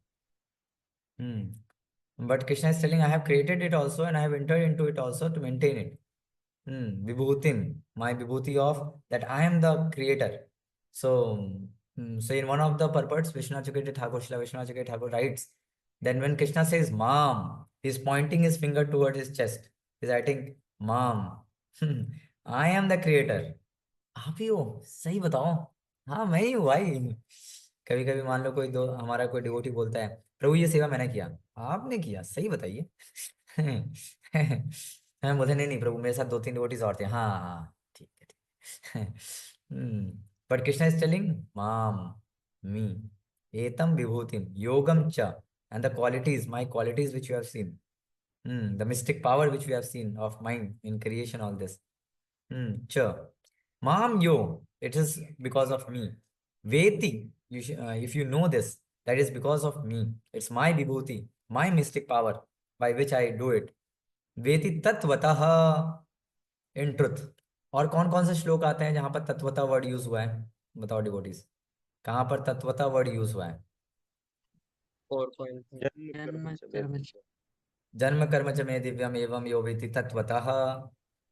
But Krishna is telling, I have created it also, and I have entered into it also to maintain it. Vibhutim, my vibhuti of that I am the creator. So, so in one of the purports, Vishwanath Chakravarti Thakur, Srila Vishwanath Chakravarti Thakur writes, then when Krishna says Mom, he's pointing his finger towards his chest. He's writing, Mom, I am the creator. आप ही हो, सही बताओ। हाँ मैं ही हूँ भाई। कभी कभी मान लो कोई दो हमारा कोई डिवोटी बोलता है, प्रभु ये सेवा मैंने किया, आपने किया, सही बताइए। मैं बोलते नहीं नहीं प्रभु, मेरे साथ दो तीन डिवोटीज और थे। हाँ हाँ ठीक है ठीक है। बट कृष्णा इज टेलिंग माम, मी, एतम विभूतिम योगम च and the qualities, my qualities which you have seen. The mystic power which we have seen of mind in creation, all this. Sure. Mom, yo, it is because of me. Veti, if you know this, that is because of me. It's my vibhuti, my mystic power by which I do it. Veti tatvatah, in truth. और कौन कौन से श्लोक आते हैं जहां पर तत्वता word use हुआ है? बताओ डिवोटीज, कहाँ पर तत्वता वर्ड यूज हुआ है? 4.3 जन्म कर्म जन्म कर्म च मे दिव्यम एवं यो वेति तत्वतः।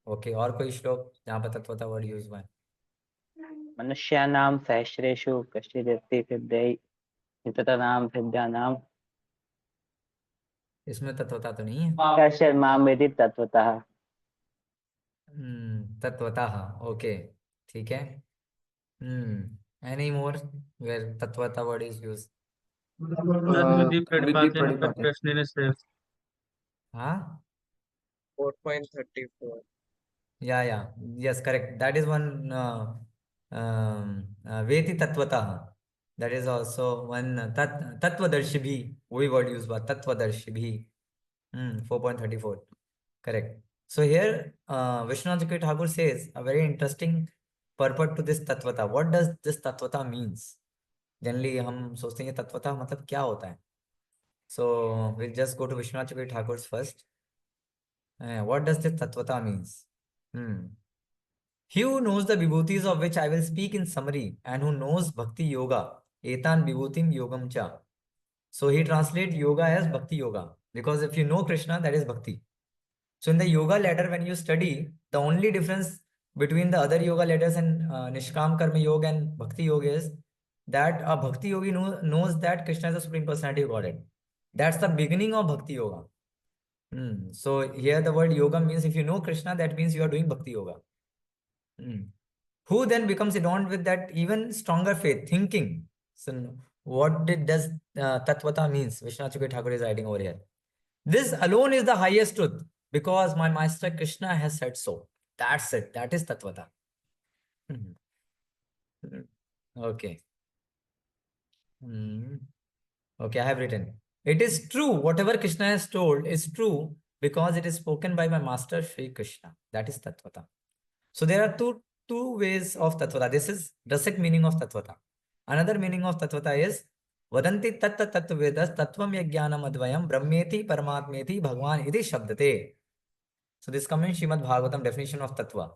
ओके, और कोई श्लोक जहाँ पर तत्वता वर्ड यूज हुआ है? मनुष्याणां सहस्रेषु कश्चिदस्ति सिद्धै निततानां सिद्धानां इसमें तत्वता तो नहीं है। कश्चित् मां वेति तत्त्वतः। तत्वतः, ओके, ठीक है। एनी मोर वेयर तत्वता वर्ड इज यूज? विधि प्रतिपाद्य मतलब कृष्ण ने से हाँ, 4.34 yeah, yes, correct, that is one. Veti tatvatah, that is also one. Tatvadarshi bhi, वही word use हुआ, तत्वदर्शी भी। 4.34, correct. So here Vishwanath Chakravarti Thakur says a very interesting purport to this tatvata. What does this tatvata means? Generally हम सोचते हैं तत्वता मतलब क्या होता है? So we'll just go to Vishwanath Chakravarti Thakur's first. What does this tatvata means? He who knows the vibhutis of which I will speak in summary and who knows bhakti yoga, etan vibhutim yogam cha. So he translates yoga as bhakti yoga, because if you know Krishna, that is bhakti. So in the yoga ladder, when you study, the only difference between the other yoga ladders and Nishkam Karma Yoga and Bhakti Yoga is that a Bhakti Yogi knows that Krishna is the Supreme Personality of Godhead. That's the beginning of Bhakti Yoga. So here the word yoga means if you know Krishna, that means you are doing Bhakti Yoga. Who then becomes adorned with that even stronger faith, thinking. So what does Tatvata means? Vishwanath Chakravarti Thakur is writing over here. This alone is the highest truth because my master Krishna has said so. That's it. That is Tatvata. Okay. Okay, I have written. It is true. Whatever Krishna has told is true because it is spoken by my master Sri Krishna. That is Tatvata. So there are two ways of Tatvata. This is Rasak meaning of Tatvata. Another meaning of Tatvata is Vadanti tatta tattvedas tattvam yajnanam advayam brahmeti paramatmeti bhagwan iti shabdate. So this comes in Srimad Bhagavatam definition of Tattva,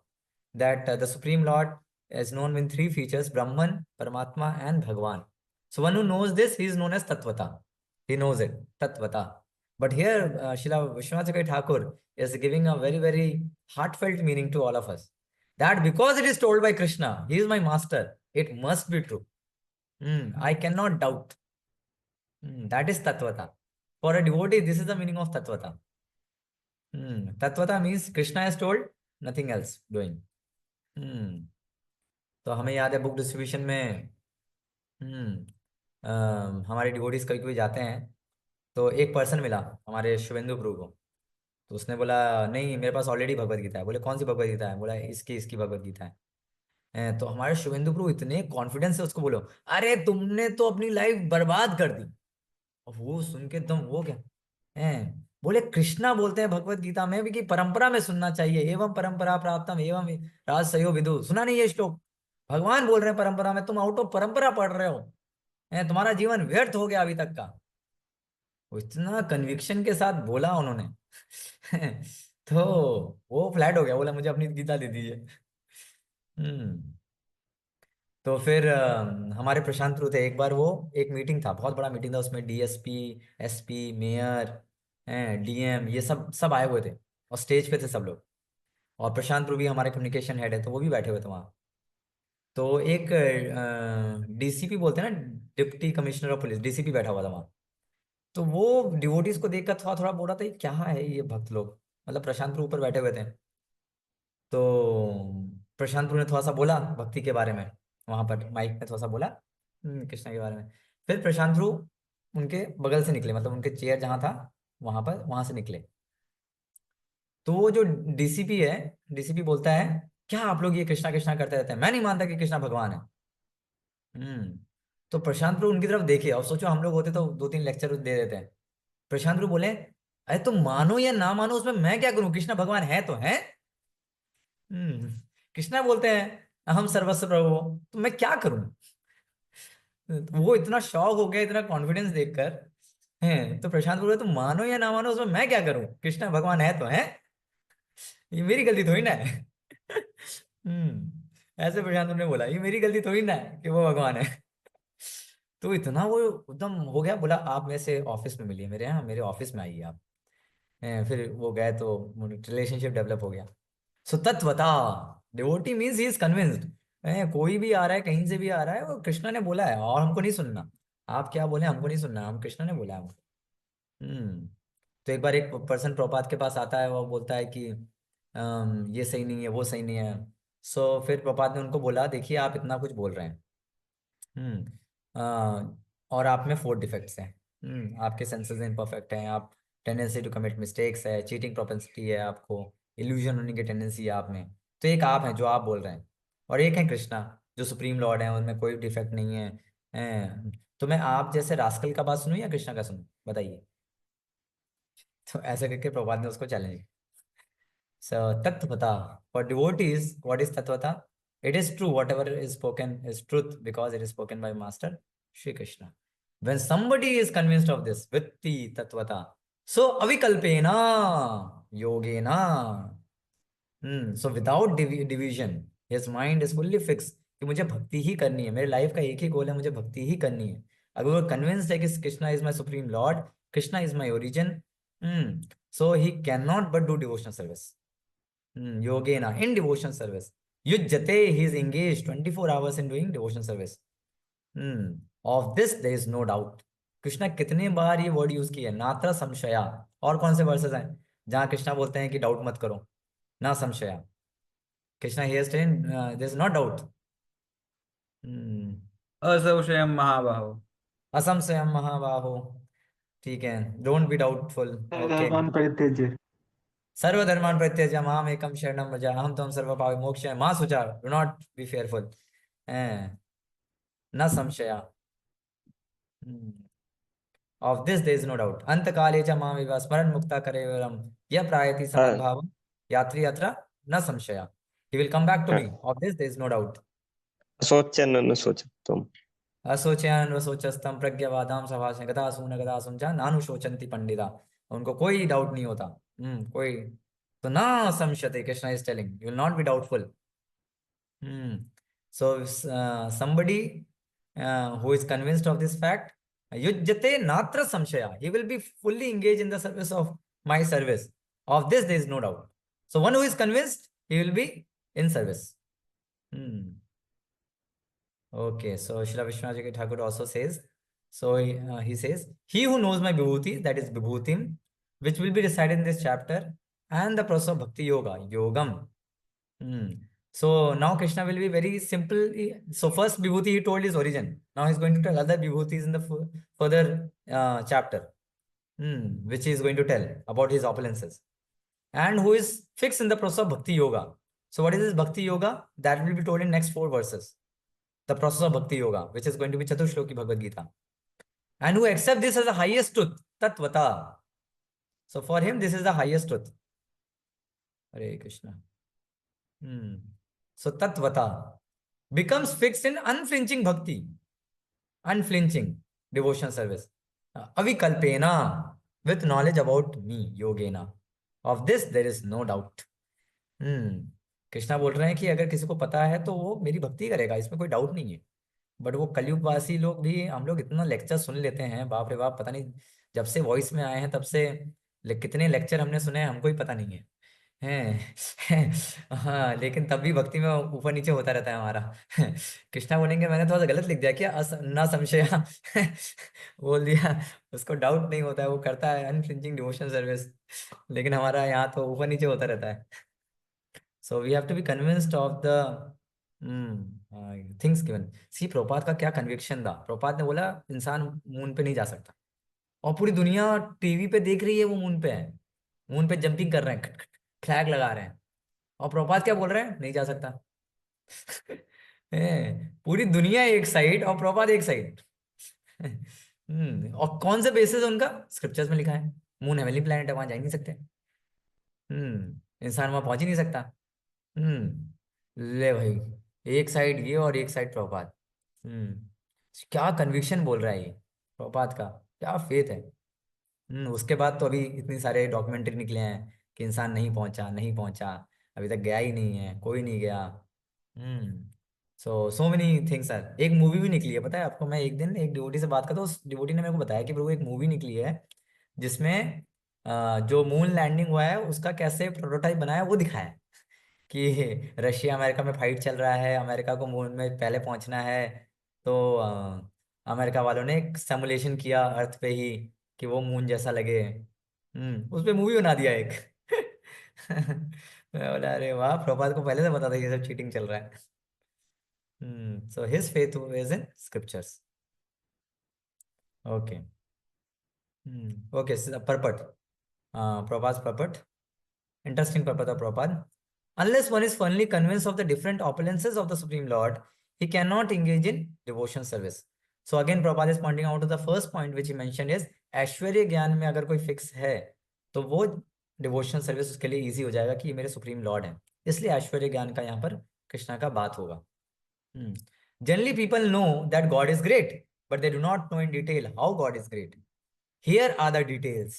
that the Supreme Lord is known in three features: Brahman, Paramatma, and Bhagwan. So one who knows this, he is known as Tattvata. He knows it, Tattvata. But here, Srila Vishwanath Chakravarti Thakur is giving a very, very heartfelt meaning to all of us. That because it is told by Krishna, he is my master, it must be true. I cannot doubt. That is Tattvata. For a devotee, this is the meaning of Tattvata. Tattvata means Krishna has told, nothing else doing. तो हमें याद है book distribution में हमारे devotees कभी कभी जाते हैं तो एक पर्सन मिला हमारे शुभेंदु प्रभु को, तो उसने बोला नहीं मेरे पास ऑलरेडी भगवत गीता है। बोले कौन सी भगवत गीता है? बोला इसकी इसकी भगवत गीता है। तो हमारे शुभेंदु प्रभु इतने कॉन्फिडेंस से उसको बोलो अरे तुमने तो अपनी लाइफ बर्बाद कर दी। और वो सुन के एकदम वो क्या है, बोले कृष्णा बोलते हैं भगवत गीता में भी कि परंपरा में सुनना चाहिए, एवं परंपरा प्राप्तम एवं राजसयो विदु। सुना नहीं ये श्लोक? भगवान बोल रहे हैं परंपरा में, तुम आउट ऑफ परंपरा पढ़ रहे हो, तुम्हारा जीवन व्यर्थ हो गया अभी तक का। वो इतना कन्विक्शन के साथ बोला उन्होंने तो वो फ्लैट हो गया, बोला मुझे अपनी गीता दे दीजिए। तो फिर हमारे प्रशांत प्रभु थे, एक बार वो एक मीटिंग था, बहुत बड़ा मीटिंग था, उसमें डीएसपी, एसपी, मेयर, डीएम, ये सब सब आए हुए थे और स्टेज पे थे सब लोग। और प्रशांत प्रभु भी हमारे कम्युनिकेशन हेड है, तो वो भी बैठे हुए थे वहाँ। तो एक डीसीपी बोलते हैं ना, deputy commissioner of police, DCP बैठा हुआ था वहाँ। तो वो डिवोटीज को देखकर थोड़ा थोड़ा बोल रहा था ये क्या है ये भक्त लोग, मतलब प्रशांत प्रभु ऊपर बैठे हुए थे। तो प्रशांत प्रभु ने थोड़ा सा बोला भक्ति के बारे में, वहां पर माइक में थोड़ा सा बोला कृष्णा के बारे में। फिर प्रशांत प्रभु उनके बगल से निकले, मतलब उनके चेयर जहां था वहां पर, वहां से निकले। तो वो जो डीसीपी है, डीसीपी बोलता है क्या आप लोग ये कृष्णा कृष्णा करते रहते हैं, मैं नहीं मानता कि कृष्णा भगवान है। तो प्रशांत प्रभु उनकी तरफ देखे, और सोचो हम लोग होते तो 2-3 लेक्चर दे देते हैं। प्रशांत प्रभु बोले, अरे तुम मानो या ना मानो उसमें मैं क्या करूं, कृष्णा भगवान है तो है। हम्म कृष्णा बोलते हैं अहम सर्वस्व प्रभु, तो मैं क्या करूं। तो वो इतना शॉक हो गया इतना कॉन्फिडेंस देखकर। है तो प्रशांत बोले, तुम मानो या ना मानो उसमें मैं क्या करूं, कृष्णा भगवान है तो है, ये मेरी गलती थोड़ी ना है। ऐसे प्रशांत ने बोला, ये मेरी गलती थोड़ी ना है कि वो भगवान है। तो इतना वो एकदम हो गया, बोला आप मेरे से ऑफिस में मिलिए, मेरे यहाँ मेरे ऑफिस में आइए आप। फिर वो गए तो रिलेशनशिप डेवलप हो गया। सो तत्वता, devotee means he is convinced. कोई भी आ रहा है कहीं से भी आ रहा है, वो कृष्णा ने बोला है और हमको नहीं सुनना। आप क्या बोले हमको नहीं सुनना, हम कृष्णा ने बोला है हमको। हम्म तो एक बार एक पर्सन प्रभुपाद के पास आता है, वो बोलता है कि ये सही नहीं है वो सही नहीं है। सो फिर प्रभुपाद ने उनको बोला, देखिए आप इतना कुछ बोल रहे हैं, हम्म और आप में 4 डिफेक्ट्स हैं। आपके सेंसेस इम्परफेक्ट हैं, आप टेंडेंसी टू कमिट मिस्टेक्स है, चीटिंग प्रोपेंसिटी है आपको, इल्यूजन होने की टेंडेंसी है आप में। तो एक आप हैं जो आप बोल रहे हैं, और एक है कृष्णा जो सुप्रीम लॉर्ड है, उनमें कोई डिफेक्ट नहीं है। तो मैं आप जैसे रास्कल का बात सुनूं या कृष्णा का सुनूं, बताइए। तो ऐसे करके प्रभुपाद ने उसको challenge. So, Tattvata. For devotees, what is Tattvata? It is true, whatever is spoken is truth because it is spoken by Master Shri Krishna. When somebody is convinced of this, Vitti Tattvata, so avikalpena, yogena. So without division, his mind is fully fixed कि मुझे भक्ति ही करनी है, मेरे life का एक ही गोल है, मुझे भक्ति ही करनी है। अगर वो कन्विंस्ड है कि Krishna is my supreme Lord, Krishna is my origin, so he can not but do devotional service. Yogena, in devotion service. Yujjate, he is engaged 24 hours in doing devotion service. Of this there is no doubt. Krishna कितने बार ये word use किया, नात्र संशया। और कौन से versus हैं जहां कृष्णा बोलते हैं कि डाउट मत करो, ना संशया। Krishna here stain there is not doubt. असंशयम महाबाहो। असंशयम महाबाहो। ठीक है, डोंट बी डाउटफुल। ओके। सर्वधर्मान् परित्यज्य। सर्वधर्मान् परित्यज्य माम एकम शरणम व्रज अहम त्वं सर्व पापै मोक्षय मा शुचा, डू नॉट बी फेयरफुल, न संशया। Of this there is no doubt. अंत काले च माम एव स्मरण मुक्ता करेवरम यह प्रायति समद्भाव यात्री यत्र न संशया। He will come back to me, of this there is no doubt. सोचन न सोचतम। असोचयन वसोचस्तम प्रज्ञवादाम सभाषण गदासून गदासुम च नानुशोचन्ति पंडिता। उनको कोई डाउट नहीं होता। कोई तो ना संशयते, Krishna is telling you will not be doubtful. So somebody who is convinced of this fact, yujjate natra samshaya, he will be fully engaged in the service of my service. Of this there is no doubt. So one who is convinced, he will be in service. Okay, so Srila Vishwanath Thakur also says, so he says, he who knows my vibhuti, that is vibhutim, which will be recited in this chapter, and the process of bhakti yoga, yogam. So now Krishna will be very simple. So first Vibhuti he told his origin. Now he's going to tell other Vibhutis in the further chapter, which he is going to tell about his opulences. And who is fixed in the process of Bhakti Yoga. So what is this Bhakti Yoga? That will be told in next 4 verses. The process of Bhakti Yoga, which is going to be Chatushloki Bhagavad Gita. And who accept this as the highest truth, Tattvata. So for him, this is the highest truth. Hare Krishna. So Tattvata becomes fixed in unflinching bhakti, unflinching devotion service. Avikalpena, with knowledge about me, yogena. Of this there is no doubt. Krishna बोल रहे हैं कि अगर किसी को पता है तो वो मेरी भक्ति करेगा, इसमें कोई डाउट नहीं है। बट वो कलयुगवासी लोग भी, हम लोग इतना लेक्चर सुन लेते हैं, बाप रे बाप, पता नहीं जब से वॉइस में आए हैं तब से कितने लेक्चर हमने सुने हैं, हमको ही पता नहीं है। हाँ, लेकिन तब भी भक्ति में ऊपर नीचे होता रहता है हमारा। कृष्णा बोलेंगे मैंने थोड़ा सा गलत लिख दिया क्या, ना संशय बोल दिया, उसको डाउट नहीं होता है, वो करता है अनफ्लिंचिंग डिवोशन सर्विस, लेकिन हमारा यहाँ तो ऊपर नीचे होता रहता है। So we have to be convinced of the things given. See Prabhupada का क्या कन्विक्शन था, प्रभुपाद ने बोला इंसान मून पे नहीं जा सकता, और पूरी दुनिया टीवी पे देख रही है वो मून पे है, मून पे जंपिंग कर रहे हैं, फ्लैग लगा रहे हैं, और प्रभुपाद क्या बोल रहे हैं, नहीं जा सकता। पूरी दुनिया एक साइड और प्रभुपाद एक साइड। और कौन सा बेसिस है उनका? स्क्रिप्चर्स में लिखा है। मून हेवनली प्लैनेट है, वहां जा ही नहीं सकते। इंसान वहां पहुंच ही नहीं सकता। ले भाई, एक साइड ये और एक साइड प्रभुपाद। हम्म क्या कन्विक्शन बोल रहा है ये प्रभुपाद का, क्या फेथ है। उसके बाद तो अभी इतने सारे डॉक्यूमेंट्री निकले हैं कि इंसान नहीं पहुंचा, नहीं पहुंचा, अभी तक गया ही नहीं है, कोई नहीं गया। So many things are. एक मूवी भी निकली है, पता है आपको? मैं एक दिन एक डिवोटी से बात करता, उस डिवोटी ने मेरे को बताया कि प्रभु एक मूवी निकली है जिसमें जो मून लैंडिंग हुआ है उसका कैसे प्रोटोटाइप बनाया वो दिखाया है। कि रशिया अमेरिका में फाइट चल रहा है, अमेरिका को मून में पहले पहुंचना है। तो अमेरिका वालों ने एक सिमुलेशन किया अर्थ पे ही कि वो मून जैसा लगे। उस पे मूवी बना दिया एक। मैं बोला अरे वाह, प्रभात को पहले से पता था ये सब चीटिंग चल रहा है। So his faith is in scriptures. Okay. Okay, purport, Prabhat purport. Interesting purpose of Prabhupada. Unless one is firmly convinced of the different opulences of the Supreme Lord, he cannot engage in devotion service. So again, Prabhupada is pointing out to the first point which he mentioned is ऐश्वर्य ज्ञान में अगर कोई fix है तो वो devotional service उसके लिए easy हो जाएगा कि ये मेरे सुप्रीम लॉर्ड हैं। इसलिए ऐश्वर्य ज्ञान का यहाँ पर कृष्णा का बात होगा। Generally people know that God is great, but they do not know in detail how God is great. Here are the details.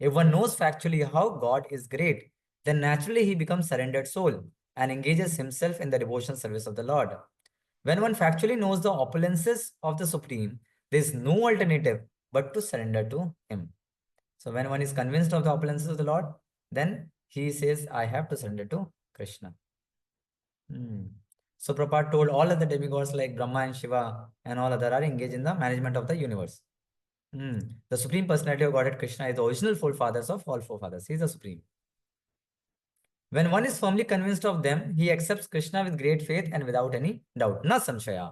If one knows factually how God is great, then naturally he becomes surrendered soul and engages himself in the devotional service of the Lord. When one factually knows the opulences of the Supreme, there is no alternative but to surrender to him. So when one is convinced of the opulences of the Lord, then he says, I have to surrender to Krishna. So Prabhupada told all of the demigods like Brahma and Shiva and all other are engaged in the management of the universe. The Supreme Personality of Godhead Krishna is the original forefathers of all forefathers. He is the Supreme. When one is firmly convinced of them, he accepts Krishna with great faith and without any doubt. Na samshaya.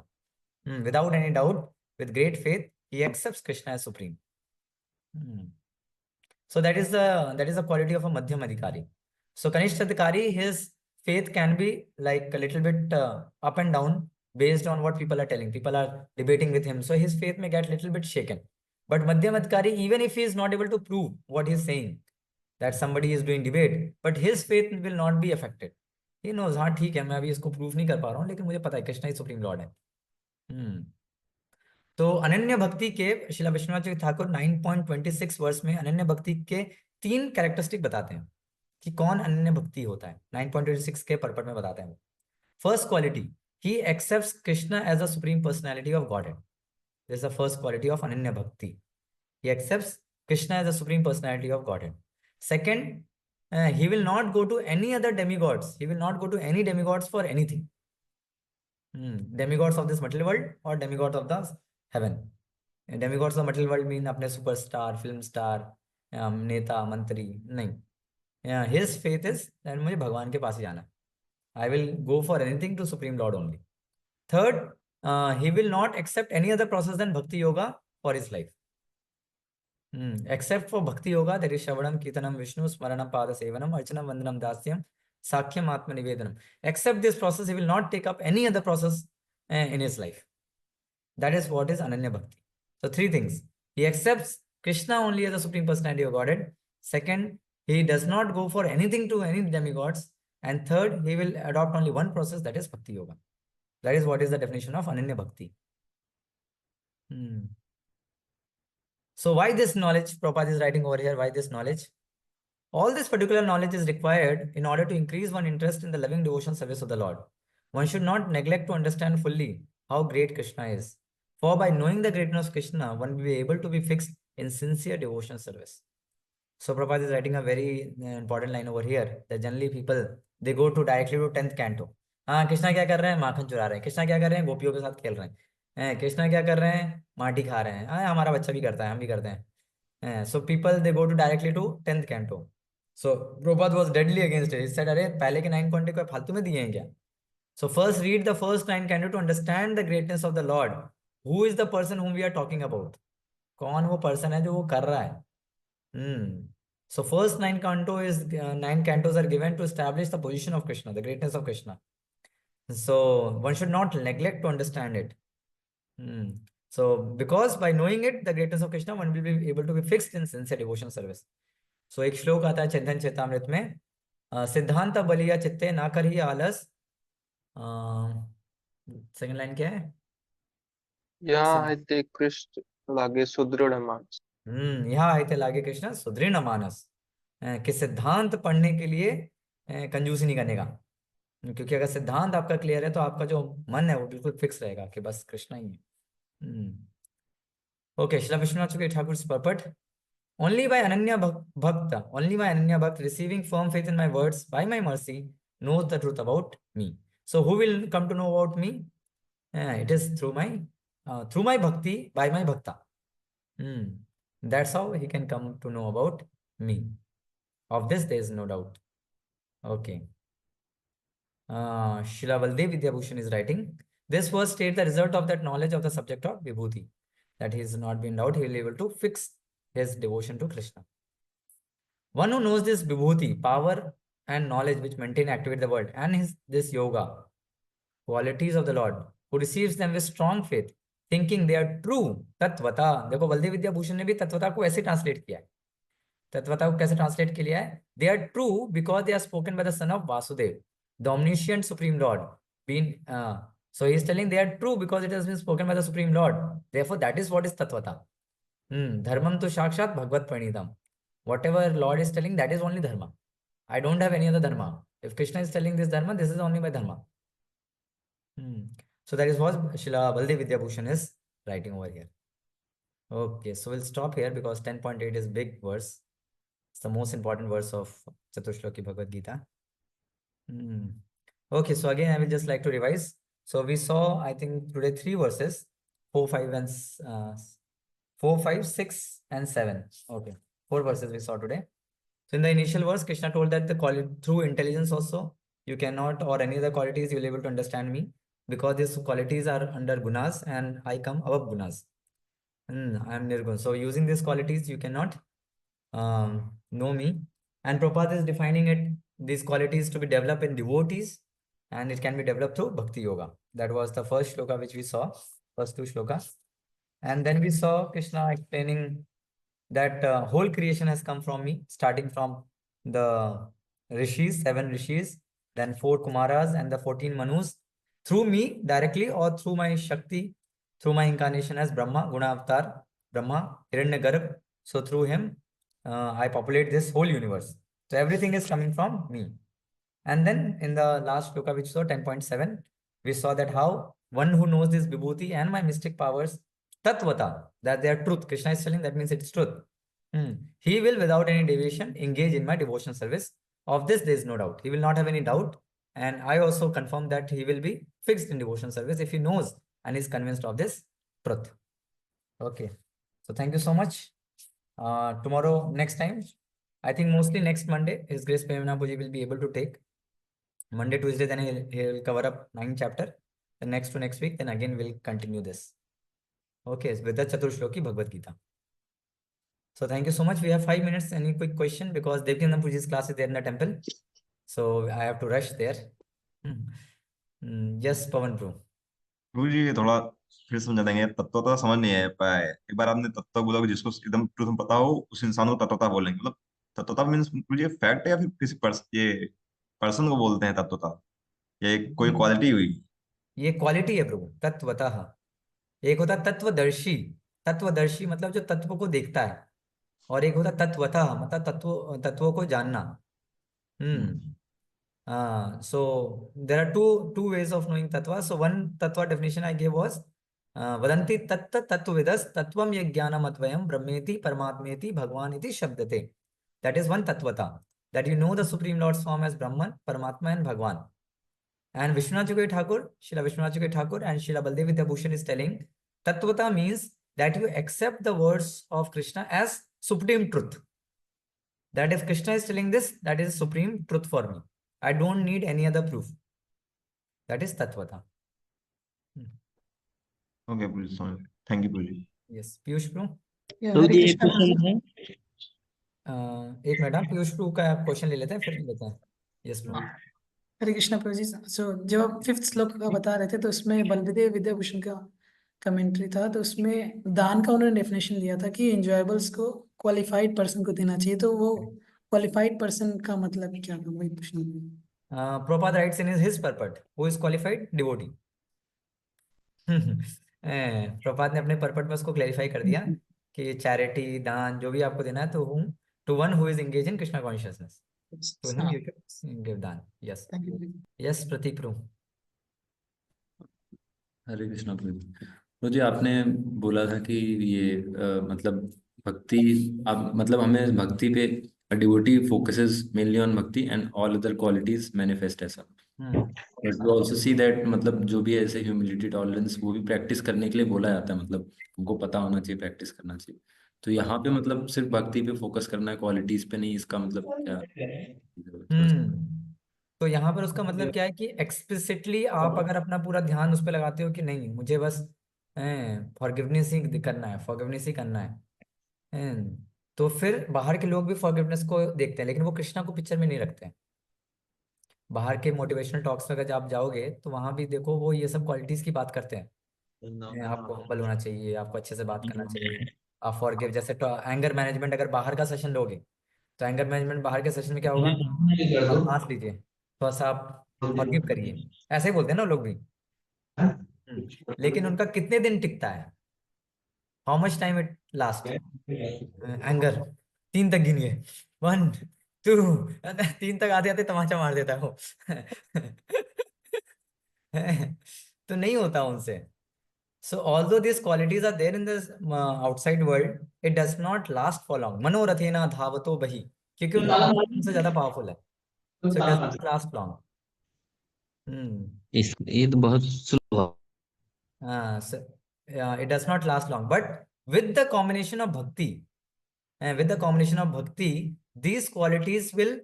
Without any doubt, with great faith, he accepts Krishna as Supreme. So that is the quality of a Madhyam Adhikari. So Kanishta Adhikari, his faith can be like a little bit up and down based on what people are telling. People are debating with him, so his faith may get a little bit shaken. But Madhyam Adhikari, even if he is not able to prove what he is saying, that somebody is doing debate, but his faith will not be affected. He knows, हाँ ठीक है, मैं अभी इसको prove नहीं कर पा रहा हूँ, लेकिन मुझे पता है कृष्णा ही सुप्रीम लॉर्ड है। तो अनन्य भक्ति के श्रीला विश्वनाथ जी ठाकुर 9.26 वर्ष में अनन्य भक्ति के 3 कैरेक्टरिस्टिक बताते हैं कि कौन अनन्य भक्ति होता है। 9.26 के पर्पट में बताते हैं। First quality, he accepts Krishna as a supreme personality of God. This is the first quality of अनन्य भक्ति। He accepts Krishna as the supreme personality of Godhead. Second, he will not go to any other demigods. He will not go to any demigods for anything. Demigods of this material world or demigods of the heaven. Demigods of material world mean अपने superstar, film star, नेता, मंत्री नहीं. His faith is that मुझे भगवान के पास ही जाना. I will go for anything to Supreme Lord only. Third, he will not accept any other process than Bhakti Yoga for his life. Except for Bhakti Yoga, that is Shravanam, Kirtanam, Vishnu, Smaranam, Pada Sevanam, Archanam, Vandanam, Dasyam, Sakhyam, Atma Nivedanam. Except this process, he will not take up any other process in his life. That is what is Ananya Bhakti. So 3 things. He accepts Krishna only as the Supreme Personality of Godhead. Second, he does not go for anything to any demigods. And third, he will adopt only one process, that is Bhakti Yoga. That is what is the definition of Ananya Bhakti. So why this knowledge? Prabhupada is writing over here, why this knowledge? All this particular knowledge is required in order to increase one's interest in the loving devotion service of the Lord. One should not neglect to understand fully how great Krishna is. For by knowing the greatness of Krishna, one will be able to be fixed in sincere devotion service. So Prabhupada is writing a very important line over here that generally people, they go to directly to 10th canto. हाँ, कृष्णा क्या कर रहे हैं? माखन चुरा रहे हैं। कृष्णा क्या कर रहे हैं? गोपियों के साथ खेल रहे हैं। कृष्णा क्या कर रहे हैं? माटी खा रहे हैं। हाँ, हमारा बच्चा भी करता है, हम भी करते हैं। So people, they go to directly to 10th canto. So Prabhupada was deadly against it. He said, अरे पहले के 9 canto को फालतू में दिए हैं क्या? So first read the first 9 canto to understand the greatness of the Lord. Who is the person whom we are talking about? कौन वो person है जो वो कर रहा है? So first 9 cantos are given to establish the position of Krishna, the greatness of Krishna. So one should not neglect to understand it. So because by knowing it, the greatness of Krishna, one will be able to be fixed in sincere devotion service. So एक श्लोक आता है चैतन्य चेतामृत में, सिद्धांत बलिया चित्ते ना करिए आलस. सेकंड लाइन क्या है? यहाँ है ते कृष्ण लागे सुदृढ़ मानस. यहाँ है ते लागे कृष्ण सुदृढ़ मानस. कि सिद्धांत पढ़ने के लिए कंजूसी नहीं करने का, क्योंकि अगर सिद्धांत आपका क्लियर है तो आपका जो मन है वो बिल्कुल फिक्स रहेगा कि बस कृष्णा ही है. ओके, श्री विश्वनाथ चुके Thakur पर्पट. Only by Ananya Bhakta, only by Ananya Bhakta receiving firm faith in my words by my mercy knows the truth about me. So who will come to know about me? It is through my bhakti by my bhakta. That's how he can come to know about me. Of this there is no doubt. Okay. Srila Baldev Vidyabhushan is writing. This verse states the result of that knowledge of the subject of Vibhuti, that he is not been doubt, he will be able to fix his devotion to Krishna. One who knows this Vibhuti, power and knowledge which maintain activate the world, and this yoga, qualities of the Lord, who receives them with strong faith, thinking they are true, tatvata. देखो बलदेव विद्या भूषण ने भी तत्वता को ऐसे translate किया है. तत्वता को कैसे translate किया है? They are true because they are spoken by the son of Vasudev, the omniscient supreme Lord. So he is telling they are true because it has been spoken by the supreme Lord. Therefore, that is what is tatvata. Dharmam tu sakshat bhagavad pranidam. Whatever Lord is telling, that is only dharma. I don't have any other dharma. If Krishna is telling this dharma, this is only my dharma. So that is what Srila Baldev Vidyabhushan is writing over here. Okay, so we'll stop here because 10.8 is big verse. It's the most important verse of Chatushloki Bhagavad Gita. Okay, so again, I will just like to revise. So we saw, I think today 3 verses, 4, 5, 6 and 7. Okay, 4 verses we saw today. So in the initial verse, Krishna told that through intelligence also, you cannot, or any other qualities, you will be able to understand me, because these qualities are under gunas and I come above gunas. I am nirgun. So using these qualities, you cannot know me. And Prabhupada is defining it, these qualities to be developed in devotees, and it can be developed through bhakti yoga. That was the first shloka which we saw, first 2 shlokas. And then we saw Krishna explaining that whole creation has come from me, starting from the rishis, 7 rishis, then 4 kumaras and the 14 manus, through me directly or through my shakti, through my incarnation as Brahma, Guna Avatar, Brahma, Hiranyagarbha. So through him, I populate this whole universe. So everything is coming from me. And then in the last shloka which saw 10.7, we saw that how one who knows this vibhuti and my mystic powers, tatvata, that they are truth. Krishna is telling that means it's truth. He will without any deviation engage in my devotional service. Of this there is no doubt. He will not have any doubt. And I also confirm that he will be fixed in devotional service if he knows and is convinced of this truth. Okay. So thank you so much. Tomorrow, next time, I think mostly next Monday, His Grace Premna Puji will be able to take. Monday, Tuesday, then he'll cover up 9 chapter. The next to next week, then again we'll continue this. Okay, with the Chaturshloki Bhagavad Gita. So thank you so much. We have 5 minutes. Any quick question? Because Devkinandan Puji's class is there in the temple. So I have to rush there. Yes, Pavan Bro. गुरु जी थोड़ा फिर समझा देंगे. तत्वता समझ नहीं है पाए. एक बार आपने तत्व बोला कि जिसको एकदम ट्रूथ पता हो उस इंसान को तत्वता बोलेंगे. मतलब तत्वता मीन्स मुझे फैक्ट है या फिर किसी ये पर्सन को बोलते हैं तत्वता, ये कोई क्वालिटी हुई? ये क्वालिटी है प्रभु, तत्वतः. एक होता तत्वदर्शी. तत्वदर्शी मतलब जो तत्व को देखता है, और एक होता तत्वतः मतलब तत्वों को जानना. So there are two ways of knowing tattva. So one tattva definition I gave was vadanti tatta tattvavidas tattvam yajnanam atvayam brahmeti paramatmeti bhagwan iti shabdate. That is one tattvata, that you know the Supreme Lord's form as Brahman, Paramatma and Bhagwan. And Vishwanath Chakravarti Thakur, Srila Vishwanath Chakravarti Thakur and Srila Baldev Vidyabhushan is telling tattvata means that you accept the words of Krishna as supreme truth. That if Krishna is telling this, that is supreme truth for me. I don't need any other proof. That is Tattvata. Okay, please. Thank you, Prabhuji. Yes, Piyush Bro. Yeah, तो Hare ये Krishna. Question है. एक minute, Piyush bro का question ले लेते हैं, फिर लेते हैं. Yes bro. हरे कृष्णा प्रभु जी। जब आप 5th श्लोक का बता रहे थे तो उसमें बलदेव विद्याभूषण का कमेंट्री था, तो उसमें दान का उन्होंने डेफिनेशन दिया था कि इंजॉयबल्स को क्वालिफाइड पर्सन को देना चाहिए, तो वो क्वालिफाइड पर्सन का मतलब क्या था, वही पूछना था। Prabhupada writes in his purport, who is qualified devotee. Prabhupada ने अपने पर्पट में उसको क्लेरिफाई कर दिया कि चैरिटी, दान जो भी आपको देना है तो to one who is engage in Krishna consciousness, तो हिम हाँ, यू शुड गिव दान। Yes thank you. Yes Prateek प्रू। हरे कृष्णा प्रभु जी। प्रभु जी, आपने बोला था कि ये मतलब भक्ति, आप मतलब हमें भक्ति पे devotee focuses mainly on bhakti and all other qualities manifest ऐसा। But we also see that मतलब जो भी ऐसे ह्यूमिलिटी टॉलरेंस वो भी प्रैक्टिस करने के लिए बोला जाता है, मतलब हमको पता होना चाहिए, प्रैक्टिस करना चाहिए। तो यहाँ पे मतलब सिर्फ भक्ति पे फोकस करना है, क्वालिटीज पे नहीं, इसका मतलब क्या? थोड़ा सा। तो यहाँ पर उसका मतलब क्या है कि एक्सप्लिसिटली आप अगर अपना पूरा ध्यान उस पर लगाते हो कि नहीं मुझे बस फॉरगिवनेस ही करना है, फॉरगिवनेस ही करना है, तो फिर बाहर के लोग भी फॉरगिवनेस को देखते हैं लेकिन वो कृष्णा को पिक्चर में नहीं रखते हैं। बाहर के मोटिवेशनल टॉक्स में अगर आप जाओगे तो वहां भी देखो वो ये सब क्वालिटीज की बात करते हैं। आपको हम्बल होना चाहिए, आपको अच्छे से बात करना चाहिए, आप फॉरगिव, जैसे एंगर मैनेजमेंट अगर बाहर का सेशन लोगे तो एंगर मैनेजमेंट बाहर के सेशन में क्या होगा, आप सांस लीजिए, थोड़ा सा आप फॉरगिव करिए, ऐसे ही बोलते हैं ना लोग भी। लेकिन उनका कितने दिन टिकता है, how much time it last, anger 3 तक गिनिए, 1 2, 3 तक आते आते तमाचा मार देता है वो। तो नहीं होता उनसे। So although these qualities are there in the outside world, it does not last for long. मनोरथेना धावतो बहि, क्योंकि उनका मन उनसे ज्यादा पावरफुल है। So it does not last long. ये तो बहुत सुलभ। So, it does not last long. But with the combination of bhakti, these qualities will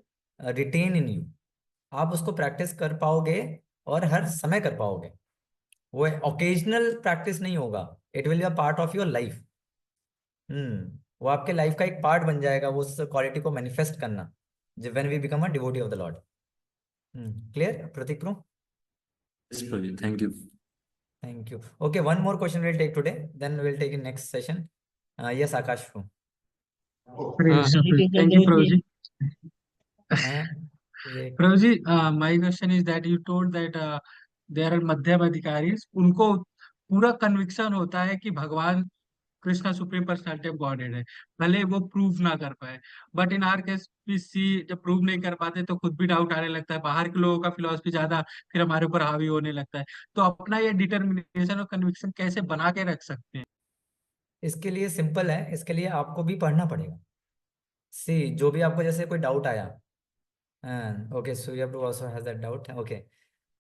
retain in you. आप उसको प्रैक्टिस कर पाओगे और हर समय कर पाओगे। वो ओकेजनल प्रैक्टिस नहीं होगा, it will be a part of your life. वो आपके लाइफ का एक पार्ट बन जाएगा, वो उस क्वालिटी को मैनिफेस्ट करना, जब when we become a devotee of the Lord. Clear Prateek प्रो? Yes, प्रभु जी, thank you. Thank you. Okay, one more question will take today, then will take in next session. Yes Akash प्रो। हरे कृष्ण थैंक यू प्रभु जी। Vivek. Prabhuji, my question is that you told that there are मध्यम अधिकारीज, उनको पूरा conviction होता है कि भगवान Krishna supreme personality of Godhead है, भले वो प्रूव ना कर पाए। But in our case we see, जब प्रूव नहीं कर पाते तो खुद भी डाउट आने लगता है, बाहर के लोगों का फिलॉसफी ज्यादा फिर हमारे ऊपर हावी होने लगता है। तो अपना ये डिटर्मिनेशन और कन्विक्शन कैसे बना के रख सकते हैं? इसके लिए सिंपल है, इसके लिए आपको भी पढ़ना पड़ेगा। सी, जो भी आपको जैसे कोई डाउट आया, okay, so you have to also has that doubt. Okay,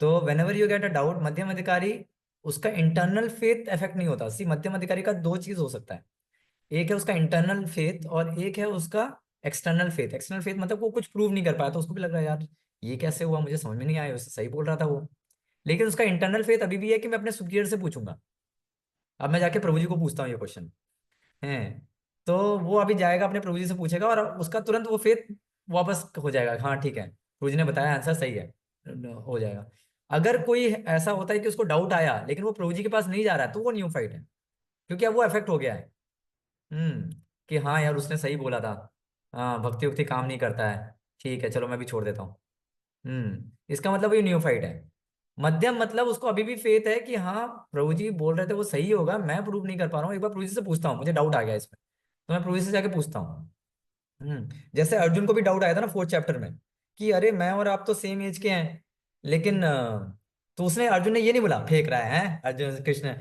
तो whenever you get a doubt, मध्यम अधिकारी उसका इंटरनल फेथ इफेक्ट नहीं होता। सी, मध्यम अधिकारी का 2 चीज हो सकता है, एक है उसका इंटरनल फेथ और एक है उसका एक्सटर्नल फेथ। एक्सटर्नल फेथ मतलब वो कुछ प्रूव नहीं कर पाया तो उसको भी लग रहा है यार ये कैसे हुआ, मुझे समझ में नहीं आया, उससे सही बोल रहा था वो। लेकिन उसका इंटरनल फेथ अभी भी है कि मैं अपने सुपीरियर से पूछूंगा। अब मैं जाके प्रभु जी को पूछता हूँ ये क्वेश्चन है, तो वो अभी जाएगा अपने प्रभु जी से पूछेगा और उसका तुरंत वो फेथ वापस हो जाएगा, हाँ ठीक है प्रभु जी ने बताया आंसर सही है, हो जाएगा। अगर कोई ऐसा होता है कि उसको डाउट आया लेकिन वो प्रभु जी के पास नहीं जा रहा है तो वो न्यू फाइट है, क्योंकि अब वो इफेक्ट हो गया है। कि हाँ यार उसने सही बोला था, हाँ भक्ति उक्ति काम नहीं करता है, ठीक है चलो मैं भी छोड़ देता हूँ। इसका मतलब ये न्यू फाइट है। मध्यम मतलब उसको अभी भी फेथ है कि हाँ प्रभु जी बोल रहे थे वो सही होगा, मैं प्रूव नहीं कर पा रहा हूँ, एक बार प्रभु जी से पूछता हूँ, मुझे डाउट आ गया इसमें, तो मैं प्रभु जी से जाके पूछता हूँ। जैसे अर्जुन को भी डाउट आया था ना 4th चैप्टर में कि अरे मैं और आप तो सेम एज के हैं, लेकिन तो उसने, अर्जुन ने ये नहीं बोला फेंक रहा है अर्जुन कृष्ण,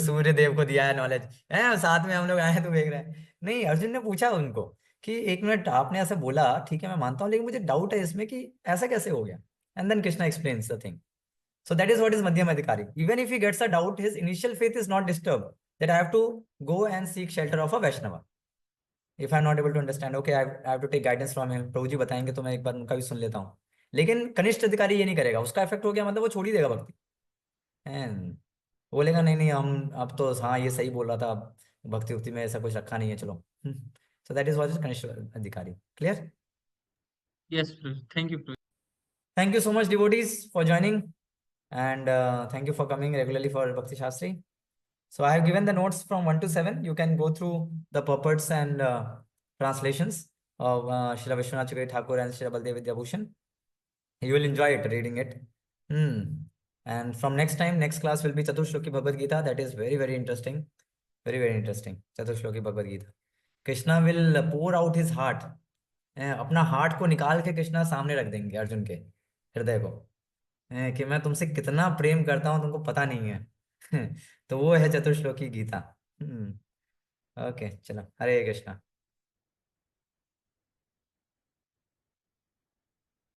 सूर्य देव को दिया है नॉलेज, है साथ में हम लोग आए हैं तू फेंक रहा है, नहीं अर्जुन ने पूछा उनको कि एक मिनट आपने ऐसा बोला ठीक है मैं मानता हूँ लेकिन मुझे डाउट है इसमें कि ऐसा कैसे हो गया, and then Krishna explains the thing. So that is what is Madhyam Adhikari. Even if he gets a doubt, his initial faith is not disturbed. That I have to go and seek shelter of a Vaishnava. If I am not able to understand, okay, I have to take guidance from him. प्रभु जी बताएंगे तो मैं एक बार उनका भी सुन लेता हूँ। लेकिन कनिष्ठ अधिकारी ये नहीं करेगा, उसका इफेक्ट हो गया मतलब वो छोड़ ही देगा भक्ति। And बोलेगा नहीं नहीं हम अब तो हाँ ये सही बोल रहा था, भक्ति उक्ति में ऐसा कुछ रखा नहीं है चलो। So that is what is कनिष्ठ अधिकारी। Clear? Yes thank you. Thank you so much, devotees, for joining, and thank you for coming regularly for Bhakti Shastri. So I have given the notes from 1 to 7. You can go through the purports and translations of Srila Vishwanath Chakravarti Thakur and Srila Baldev Vidyabhushan. You will enjoy it, reading it. And from next time, next class will be Chatushloki Bhagavad Gita. That is very, very interesting. Very, very interesting. Chatushloki Bhagavad Gita. Krishna will pour out his heart. अपना heart को निकाल के कृष्णा सामने रख देंगे अर्जुन के हृदय को, कि मैं तुमसे कितना प्रेम करता हूं तुमको पता नहीं है। तो वो है चतुश्लोकी गीता। ओके, चलो, हरे कृष्णा।